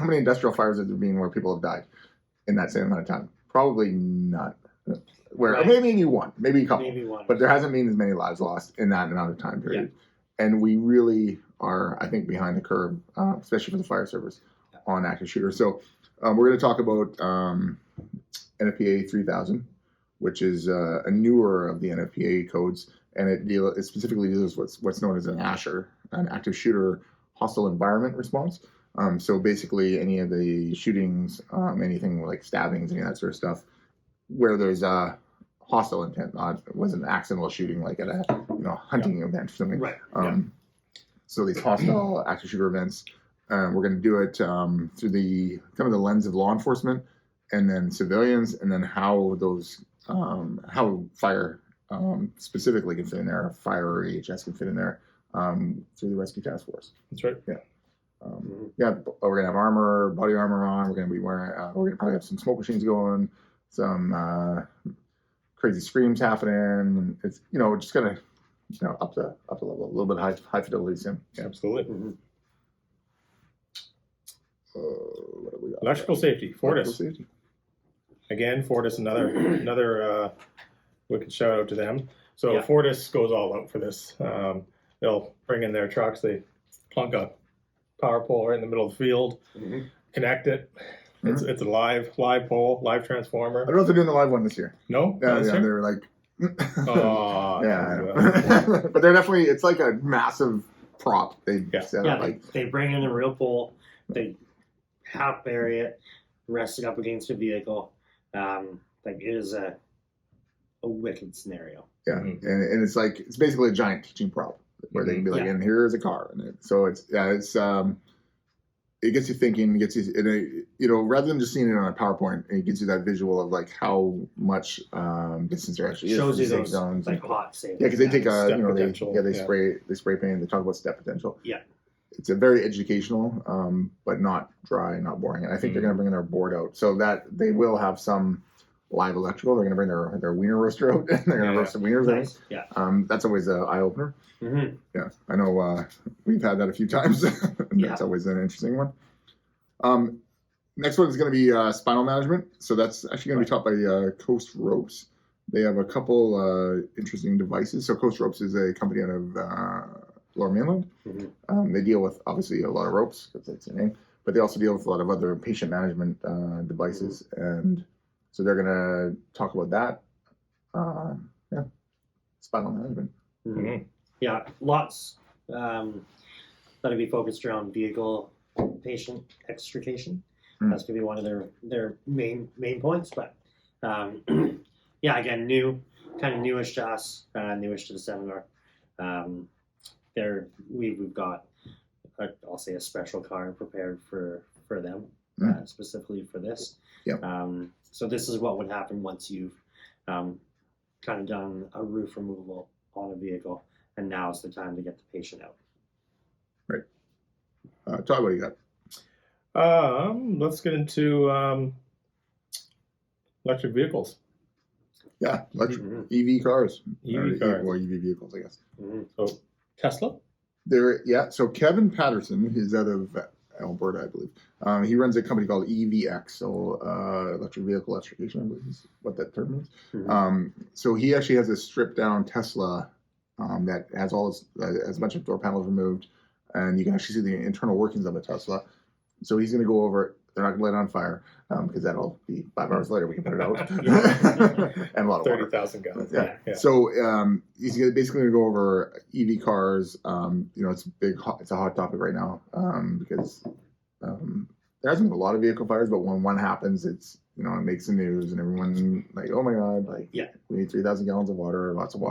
many industrial fires have there been where people have died in that same amount of time? Probably not. Maybe one, maybe a couple, but there hasn't been as many lives lost in that amount of time period. Yeah. And we really are, I think, behind the curve, especially for the fire service on active shooters. So we're going to talk about NFPA 3000, which is a newer of the NFPA codes, and it specifically deals with what's known as an ASHER, an active shooter hostile environment response. So basically, any of the shootings, anything like stabbings, any of that sort of stuff, where there's a hostile intent, it wasn't an accidental shooting like at a hunting event or something. Right. So these hostile active shooter events, we're going to do it through the kind of the lens of law enforcement, and then civilians, and then how those how fire specifically can fit in there, fire or EHS can fit in there through the rescue task force. That's right. Yeah. We're gonna have armor, body armor on. We're gonna be wearing. We're gonna probably have some smoke machines going, some crazy screams happening. It's just gonna up the level, a little bit high fidelity sim. Yeah, absolutely. Mm-hmm. What have we got? Electrical safety, Fortis. Electrical safety. Again, Fortis, another wicked shout out to them. So Fortis goes all out for this. They'll bring in their trucks. They plunk a power pole right in the middle of the field, connect it. It's a live pole, live transformer. I don't know if they're doing the live one this year. No? They're like, yeah. But they're definitely, it's like a massive prop. They set up they bring in a real pole, they half bury it, rest it up against a vehicle. Like it is a wicked scenario. Yeah, Mhm. and it's like it's basically a giant teaching prop where they can be like, Yeah. and here's a car, and so it's it gets you thinking, gets you rather than just seeing it on a PowerPoint, it gives you that visual of like how much distance there actually is. Shows you safe those zones. like hot safe. Yeah, because they take Step they potential, they yeah. spray paint. They talk about step potential. Yeah. It's a very educational, but not dry, not boring. And I think they're going to bring their board out so that they will have some live electrical. They're going to bring their wiener roaster out. They're going to roast some wieners. Nice. Yeah. That's always an eye opener. Mm-hmm. Yeah, I know we've had that a few times. That's always an interesting one. Next one is going to be spinal management. So that's actually going to be taught by Coast Ropes. They have a couple interesting devices. So Coast Ropes is a company out of Lower Mainland. Mm-hmm. They deal with obviously a lot of ropes because that's their name, but they also deal with a lot of other patient management devices, and so they're going to talk about that. Spinal management. Mm-hmm. Yeah, lots that'll be focused around vehicle patient extrication. That's going to be one of their main points. But yeah, again, kind of newish to us, newish to the seminar. We've got I'll say a special car prepared for them specifically for this. Yep. So this is what would happen once you've kind of done a roof removal on a vehicle, and now is the time to get the patient out. Right. Todd, what do you got? Let's get into electric vehicles. Yeah, electric EV cars. EV cars. Or EV vehicles, I guess. Mm-hmm. So Tesla. So Kevin Patterson is out of Alberta, I believe. He runs a company called EVX, so electric vehicle electrification, I believe is what that term means. Mm-hmm. So he actually has a stripped down Tesla that has all as much of door panels removed, and you can actually see the internal workings of a Tesla. So he's going to go over it. They're not going to light it on fire because that'll be 5 hours later. We can put it out. And a lot of 30,000 gallons. Yeah. Yeah. So he's basically going to go over EV cars. It's it's a hot topic right now because there hasn't been a lot of vehicle fires, but when one happens, it makes the news and everyone like, oh my God, we need 3,000 gallons of water, lots of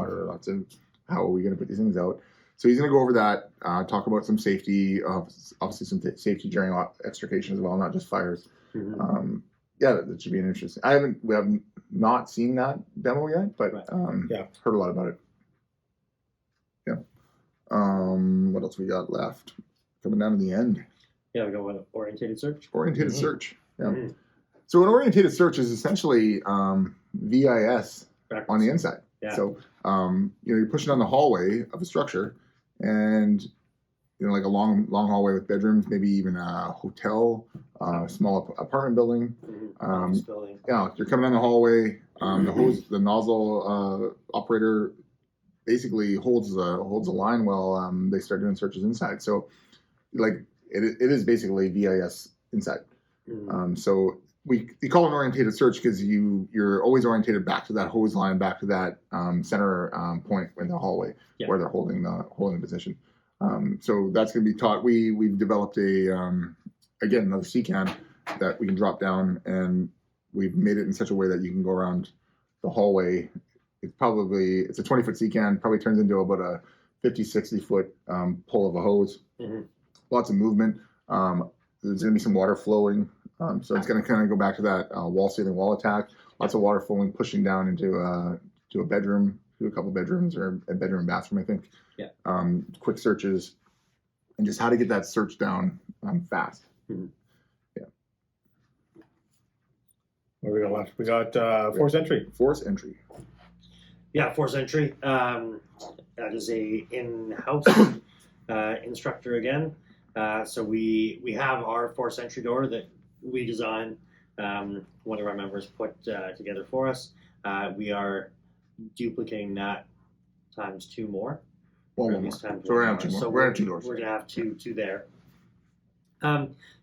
how are we going to put these things out? So he's going to go over that, talk about some safety, obviously some safety during extrication as well, not just fires. Mm-hmm. That should be an interesting. We have not seen that demo yet, but heard a lot about it. Yeah. What else we got left? Coming down to the end. Yeah, we go with orientated search. Orientated search. Yeah. Mm-hmm. So an orientated search is essentially VIS Backwards. on the inside. Yeah. So you're pushing down the hallway of a structure, and like a long hallway with bedrooms, maybe even a hotel, small apartment building. Office building. Yeah, you're coming down the hallway. The nozzle operator basically holds the line while they start doing searches inside. So, like it is basically VIS inside. So we call it an orientated search because you're always orientated back to that hose line, back to that center point in the hallway where they're holding the position. So that's going to be taught. We've developed another CCAN that we can drop down, and we've made it in such a way that you can go around the hallway. It's a 20-foot CCAN, probably turns into about a 50, 60-foot pull of a hose. Mm-hmm. Lots of movement. There's going to be some water flowing. So it's going to kind of go back to that wall attack. Lots of water flowing, pushing down into a bedroom, to a couple bedrooms or a bedroom and bathroom, I think. Yeah. Quick searches, and just how to get that search down fast. Mm-hmm. Yeah. What we got left? We got force entry. Force entry. Yeah, force entry. That is a in-house instructor again. So we have our force entry door that we designed. One of our members put together for us. We are duplicating that times 2 more. One more. So we're going to have 2 more. We're going to have 2 doors. We're going to have two there.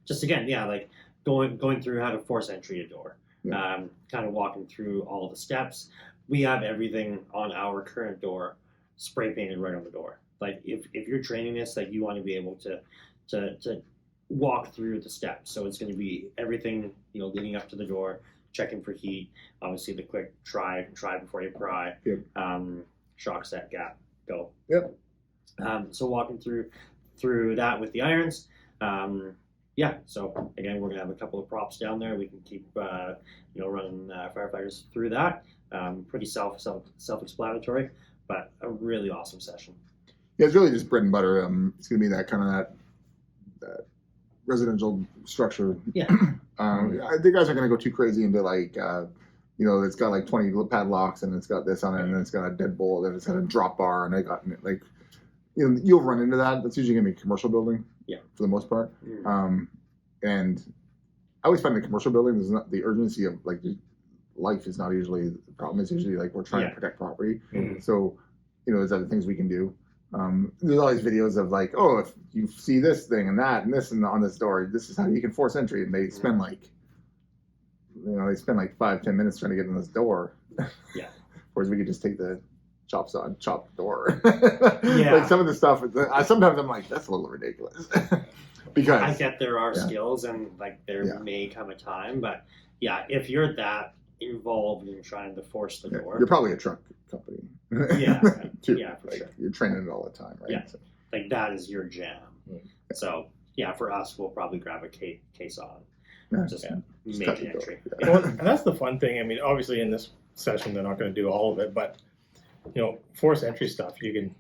Just again, like going through how to force entry a door. Yeah. Kind of walking through all the steps. We have everything on our current door spray painted right on the door. Like if you're training this, like you want to be able to walk through the steps. So it's going to be everything leading up to the door, checking for heat. Obviously, the quick try before you pry. Yep. Shock, set, gap, go. Yep. So walking through that with the irons. Yeah, so again, we're gonna have a couple of props down there. We can keep running firefighters through that. Pretty self-explanatory, but a really awesome session. Yeah, it's really just bread and butter. It's gonna be that kind of that residential structure. Yeah. The guys aren't gonna go too crazy into like it's got like 20 padlocks and it's got this on it and it's got a deadbolt and it's got a drop bar and they got like you'll run into that. That's usually gonna be a commercial building. Yeah. For the most part. Mm-hmm. And I always find the commercial building there's not the urgency of like life is not usually the problem. It's usually like we're trying to protect property. Mm-hmm. So there's other things we can do. There's all these videos of like, oh, if you see this thing and that and this and on this door, this is how you can force entry. And they spend like, they spend like 5-10 minutes trying to get in this door. Yeah. Whereas we could just take the chop the door. Yeah. Like some of the stuff, sometimes I'm like, that's a little ridiculous. Because I get there are skills and like there may come a time, but yeah, if you're that involved in trying to force the door, you're probably a truck company. Yeah. Too. Yeah, for sure. You're training it all the time, right? Yeah. So, like that is your jam. So yeah, for us, we'll probably grab a case on. Just make an entry. Yeah. Well, and that's the fun thing. I mean, obviously in this session, they're not going to do all of it, but force entry stuff, you can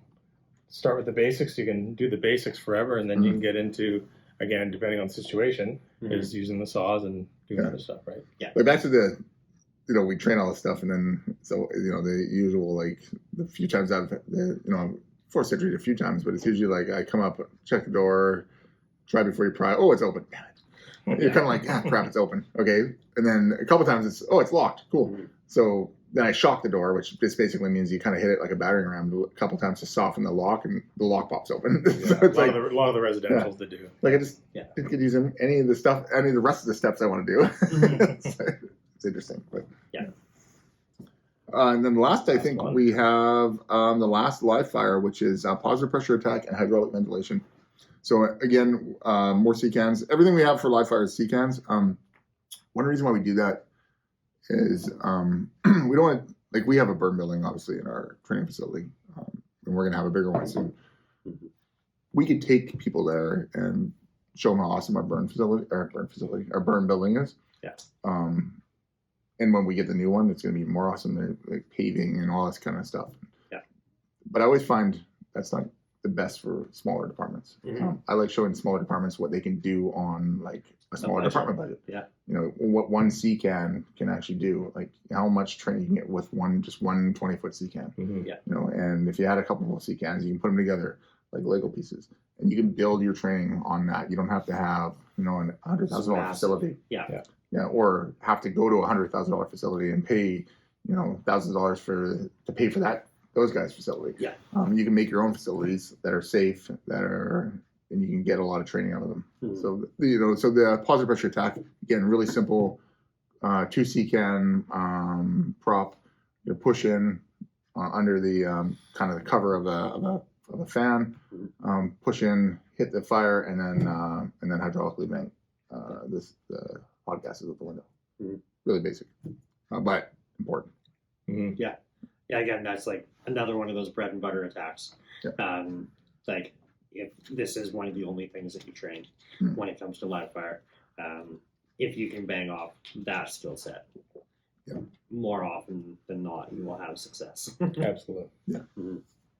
start with the basics. You can do the basics forever, and then you can get into, again, depending on the situation, is using the saws and doing other stuff, right? Yeah. But back to the, we train all this stuff, and then the usual like the few times I've forced entry a few times, but it's usually like I come up, check the door, try before you pry. Oh, it's open. Damn it. You're kind of like, crap, it's open. Okay. And then a couple times it's locked. Cool. Mm-hmm. So then I shock the door, which just basically means you kind of hit it like a battering ram a couple times to soften the lock, and the lock pops open. Yeah, So it's a lot of the residentials that do. Like I just didn't get using any of the rest of the steps I want to do. It's interesting, but yeah. And then the last, I think we have the last live fire, which is positive pressure attack and hydraulic ventilation. So again, more C-cans. Everything we have for live fire is C-cans. One reason why we do that is we don't want to, we have a burn building obviously in our training facility, and we're gonna have a bigger one soon. We could take people there and show them how awesome our burn building is. Yeah. And when we get the new one, it's gonna be more awesome. They're like paving and all this kind of stuff. Yeah. But I always find that's not the best for smaller departments. I like showing smaller departments what they can do on like a smaller department budget. Yeah. What one C-can can actually do, like how much training you can get with one 20-foot C-can. Yeah. And if you had a couple of C-cans, you can put them together like Lego pieces, and you can build your training on that. You don't have to have a $100,000 facility. Yeah. Or have to go to a $100,000 facility and pay thousands of dollars to pay for those guys' facility. Yeah. You can make your own facilities that are safe, and you can get a lot of training out of them. So the positive pressure attack, again, really simple, 2 C-can prop. You push in under the kind of the cover of a fan, push in, hit the fire, and then hydraulically vent the hot gases out the window. Really basic, but important. Yeah. Yeah, again, that's like another one of those bread and butter attacks. Yeah. Like if this is one of the only things that you train when it comes to live fire, if you can bang off that skill set, more often than not, you will have success. Absolutely. Yeah.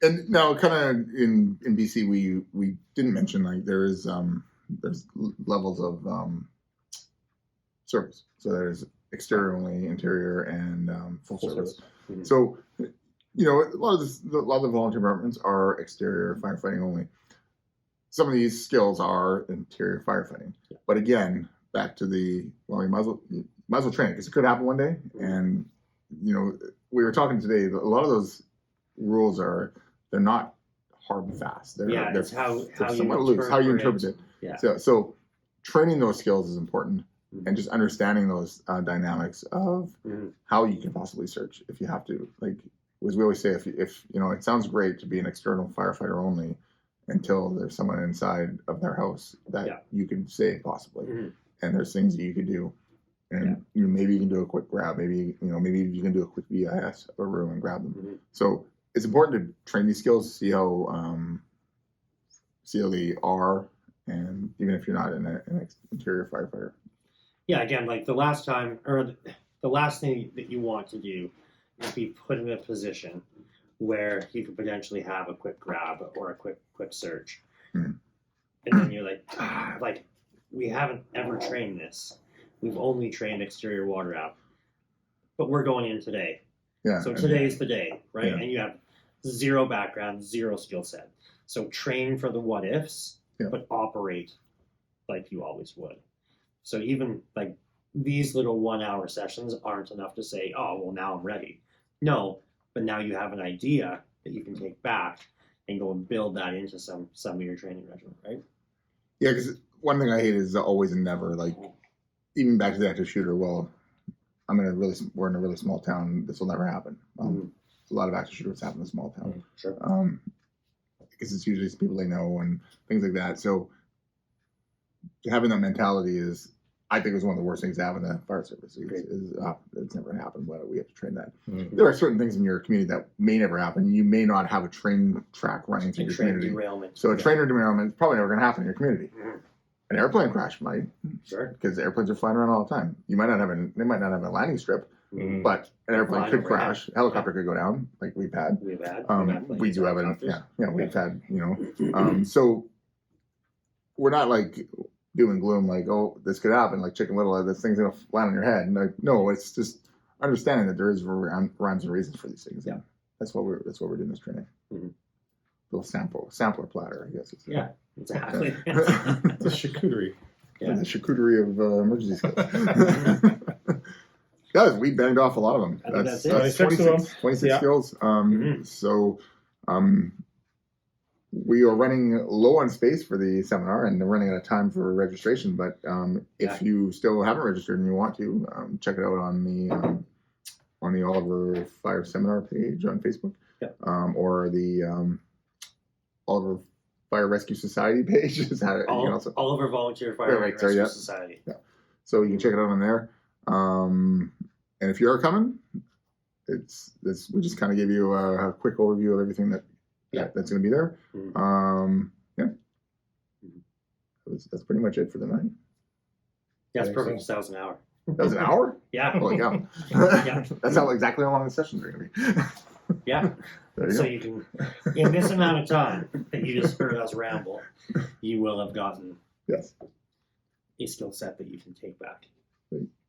And now, kind of in BC, we didn't mention like there's levels of service. So there's exterior only, interior, and full service. So, a lot of the volunteer departments are exterior firefighting only. Some of these skills are interior firefighting, but again, back to you might as well train it because it could happen one day. And we were talking today. A lot of those rules they're not hard and fast. They're somewhat loose. How you interpret it. Yeah. So training those skills is important. And just understanding those dynamics of how you can possibly search if you have to. Like, as we always say, if it sounds great to be an external firefighter only until there's someone inside of their house that you can save possibly. And there's things that you could do. and maybe you can do a quick grab. Maybe maybe you can do a quick VIS of a room and grab them. Mm-hmm. So it's important to train these skills, see how they are, and even if you're not an interior firefighter. Yeah, again, like the last thing that you want to do is be put in a position where you could potentially have a quick grab or a quick search, and then you're like, we haven't ever trained this. We've only trained exterior water out, but we're going in today. Yeah. So today's the day, right? Yeah. And you have zero background, zero skill set. So train for the what ifs, but operate like you always would. So even like these little 1 hour sessions aren't enough to say, oh, well, now I'm ready. No, but now you have an idea that you can take back and go and build that into some of your training regimen, right? Yeah, because one thing I hate is always and never, like, even back to the active shooter, well, we're in a really small town, this will never happen. A lot of active shooters happen in a small town. Sure. Because it's usually people they know and things like that. So having that mentality I think, is one of the worst things to have in the fire service. It's never happened, but we have to train that. There are certain things in your community that may never happen. You may not have a train track running through your community. Derailment. So a trainer derailment is probably never going to happen in your community. Mm-hmm. An airplane crash might. Sure. Because airplanes are flying around all the time. They might not have a landing strip, but an airplane could crash. A helicopter could go down, like we've had. We do have it. Yeah, we've had, so we're not like doom and gloom, like, oh, this could happen, like Chicken Little, this thing's gonna land on your head. And like, no, it's just understanding that there is rhymes and reasons for these things. Yeah, that's what we're doing this training. Little sampler platter, I guess. Yeah, exactly. It's a charcuterie. Yeah, the charcuterie of emergency skills. Guys, we banged off a lot of them. That's it. 26 skills. So we are running low on space for the seminar, and they're running out of time for registration. But if you still haven't registered and you want to, check it out on the Oliver Fire Seminar page on Facebook, or the Oliver Fire Rescue Society page. Oliver Volunteer Fire Rescue Society. Yeah. So you can check it out on there. And if you are coming, we just kind of give you a quick overview of everything that's going to be there. That's pretty much it for the night. Yeah, it's perfect. So. That was an hour. That was an hour? Yeah. Holy cow. That's how exactly how long the sessions are going to be. Yeah. So you can, in this amount of time that you just heard us ramble, you will have gotten a skill set that you can take back.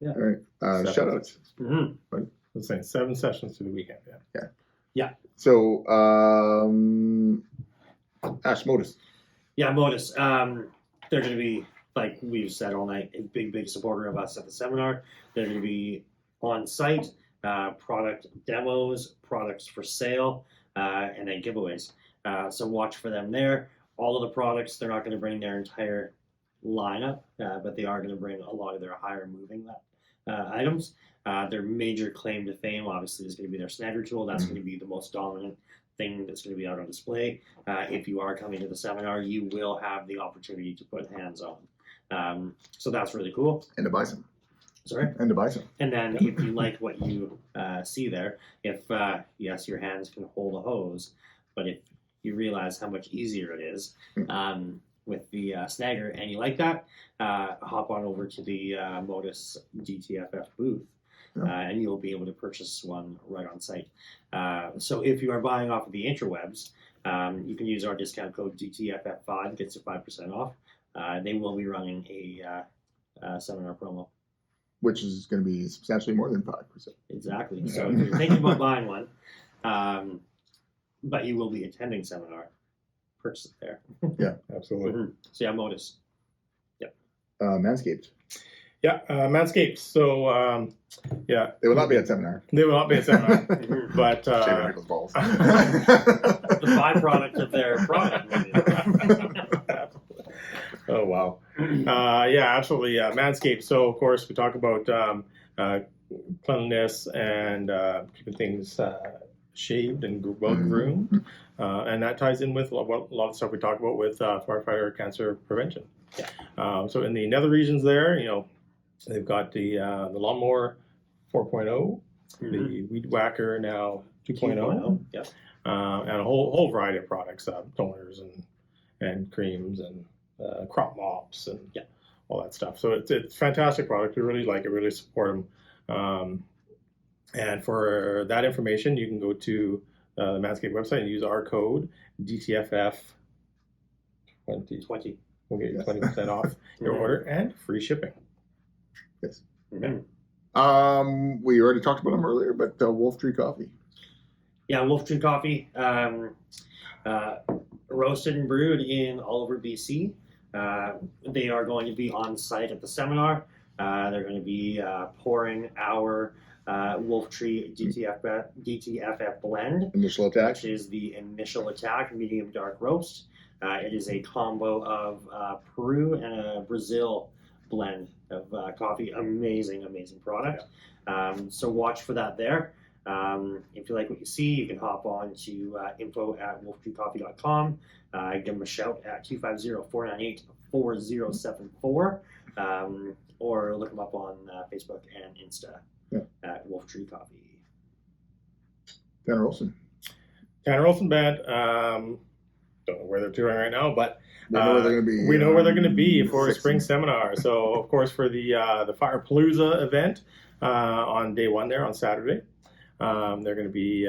Yeah. All right. Shout outs. Let's say 7 sessions to the weekend. Yeah. So, Ash, Modus. Yeah, Modus. They're going to be, like we've said all night, a big supporter of us at the seminar. They're going to be on site, product demos, products for sale, and then giveaways. So watch for them there. All of the products, they're not going to bring their entire lineup, but they are going to bring a lot of their higher moving items. Their major claim to fame, obviously, is going to be their snagger tool. That's going to be the most dominant thing that's going to be out on display. If you are coming to the seminar, you will have the opportunity to put hands on. So that's really cool. And to buy some. Sorry? And to buy some. And then if you like what you see there, if, yes, your hands can hold a hose, but if you realize how much easier it is with the snagger and you like that, hop on over to the Modus DTFF booth. And you'll be able to purchase one right on site. So if you are buying off of the interwebs, you can use our discount code DTFF5, gets you 5% off. They will be running a seminar promo. Which is going to be substantially more than 5%. Exactly. So if you're thinking about buying one, but you will be attending seminar, purchase it there. Yeah, absolutely. So yeah, Modus. Yep. Manscaped. Yeah, Manscaped. So, they will not be at seminar. They will not be at seminar, but Shave Michael's balls. The byproduct of their product. Oh wow. Yeah, absolutely. Manscaped. So of course we talk about cleanliness and keeping things shaved and well groomed, and that ties in with a lot of stuff we talk about with firefighter cancer prevention. So in the nether regions there, They've got the lawnmower 4.0, the weed whacker now 2.0, Yep. And a whole variety of products, toners and creams and crop mops and all that stuff. So it's a fantastic product. We really like it. Really support them. And for that information, you can go to the Manscaped website and use our code DTFF20. 20. We'll get you 20% off your order and free shipping. Yes. Mm-hmm. We already talked about them earlier, but Wolf Tree Coffee. Yeah, Wolf Tree Coffee, roasted and brewed in Oliver, BC. They are going to be on site at the seminar. They're going to be pouring our Wolf Tree DTFF blend, Initial attack. which is the initial attack medium dark roast. It is a combo of Peru and a Brazil blend of coffee. Amazing product. So watch for that there. If you like what you see, you can hop on to info@wolftreecoffee.com. Give them a shout at 250-498-4074, or look them up on Facebook and Insta at Wolf Tree Coffee. Tanner Olson. Tanner Olson Band. Don't know where they're touring right now, but We know where they're going to be. We know where they're going to be for 16th. Spring Seminar. So, of course, for the FirePalooza event on day one there on Saturday, they're going to be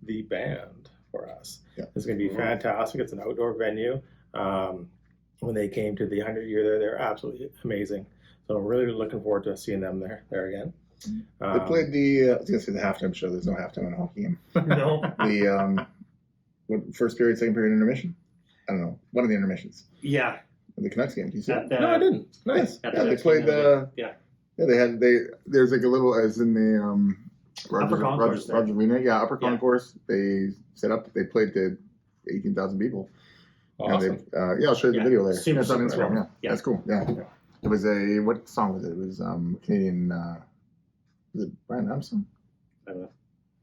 the band for us. Yeah. It's going to be fantastic. It's an outdoor venue. When they came to the 100th year there, they're absolutely amazing. So, we're really looking forward to seeing them there again. They played the, I was going to say the halftime show. There's no halftime in a hockey game. No. The first period, second period, intermission? I don't know. One of the intermissions. Yeah. The Canucks game. Do you see it? No, I didn't. Nice. At Yeah, they Canucks played game, yeah, there's like a little, as in the Upper concourse there. Roger Arena, upper Yeah. concourse. They set up. They played to 18,000 people. Awesome. And I'll show you the video later. Super, It's on super Instagram. cool. Yeah, that's cool. Yeah. It was what song was it? It was Canadian. Was it Brian Armstrong? I don't know.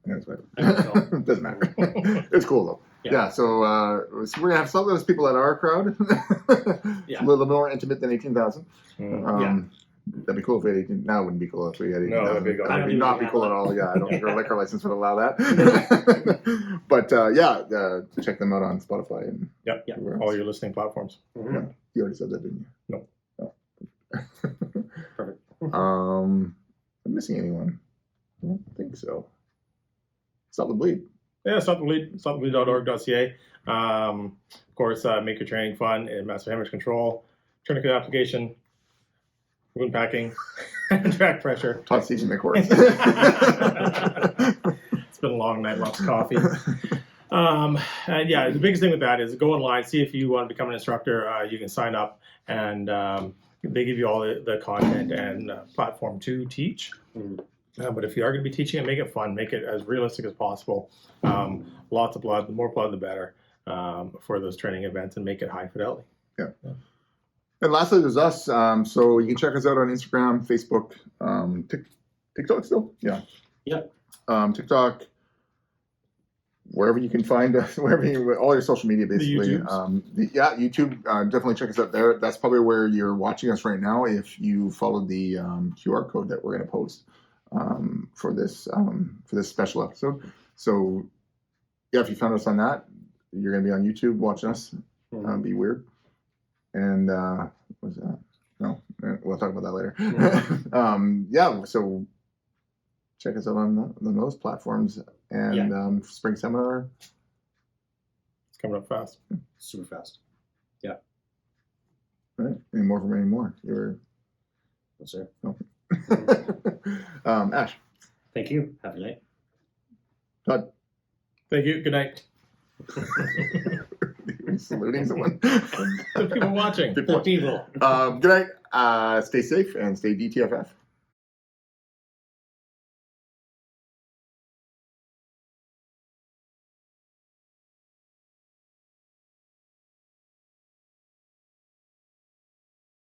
Yeah, it's I don't know. it doesn't matter. It's cool though. Yeah. So we're gonna have some of those people at our crowd. Yeah. A little more intimate than 18,000. Mm. That'd be cool if we had 18. Now it wouldn't be cool if we had 18,000. No, that'd be cool. That I would don't not even be cool have at all. Yeah, I don't think our liquor license would allow that. Mm-hmm. But check them out on Spotify and Yep. everywhere All else. your listening platforms. Mhm. You already said that, didn't you? No. Perfect. I'm missing anyone? I don't think so. Stop the bleed. Yeah, stopthebleed.org.ca. Of course, make your training fun in massive hemorrhage control, tourniquet application, wound packing, and track pressure. Todd's teaching the course. It's been a long night, lots of coffee. And yeah, the biggest thing with that is go online, see if you want to become an instructor. You can sign up, and they give you all the content and platform to teach. But if you are going to be teaching it, make it fun, make it as realistic as possible. Lots of blood, the more blood, the better for those training events, and make it high fidelity. Yeah. And lastly, there's us. So you can check us out on Instagram, Facebook, TikTok still? Yeah. Yep. TikTok, wherever you can find us, all your social media, basically. YouTubes. YouTube. Definitely check us out there. That's probably where you're watching us right now if you follow the QR code that we're going to post for this special episode. So, yeah, if you found us on that, you're going to be on YouTube watching us. Be weird. And what's that? No, we'll talk about that later. So check us out on those platforms. And Spring Seminar. It's coming up fast. Super fast. All right. Any more? You're. Yes, sir. No. Ash. Thank you. Have a night. Todd. Thank you. Good night. You're saluting someone. The people watching. People. Good night. Stay safe and stay DTFF.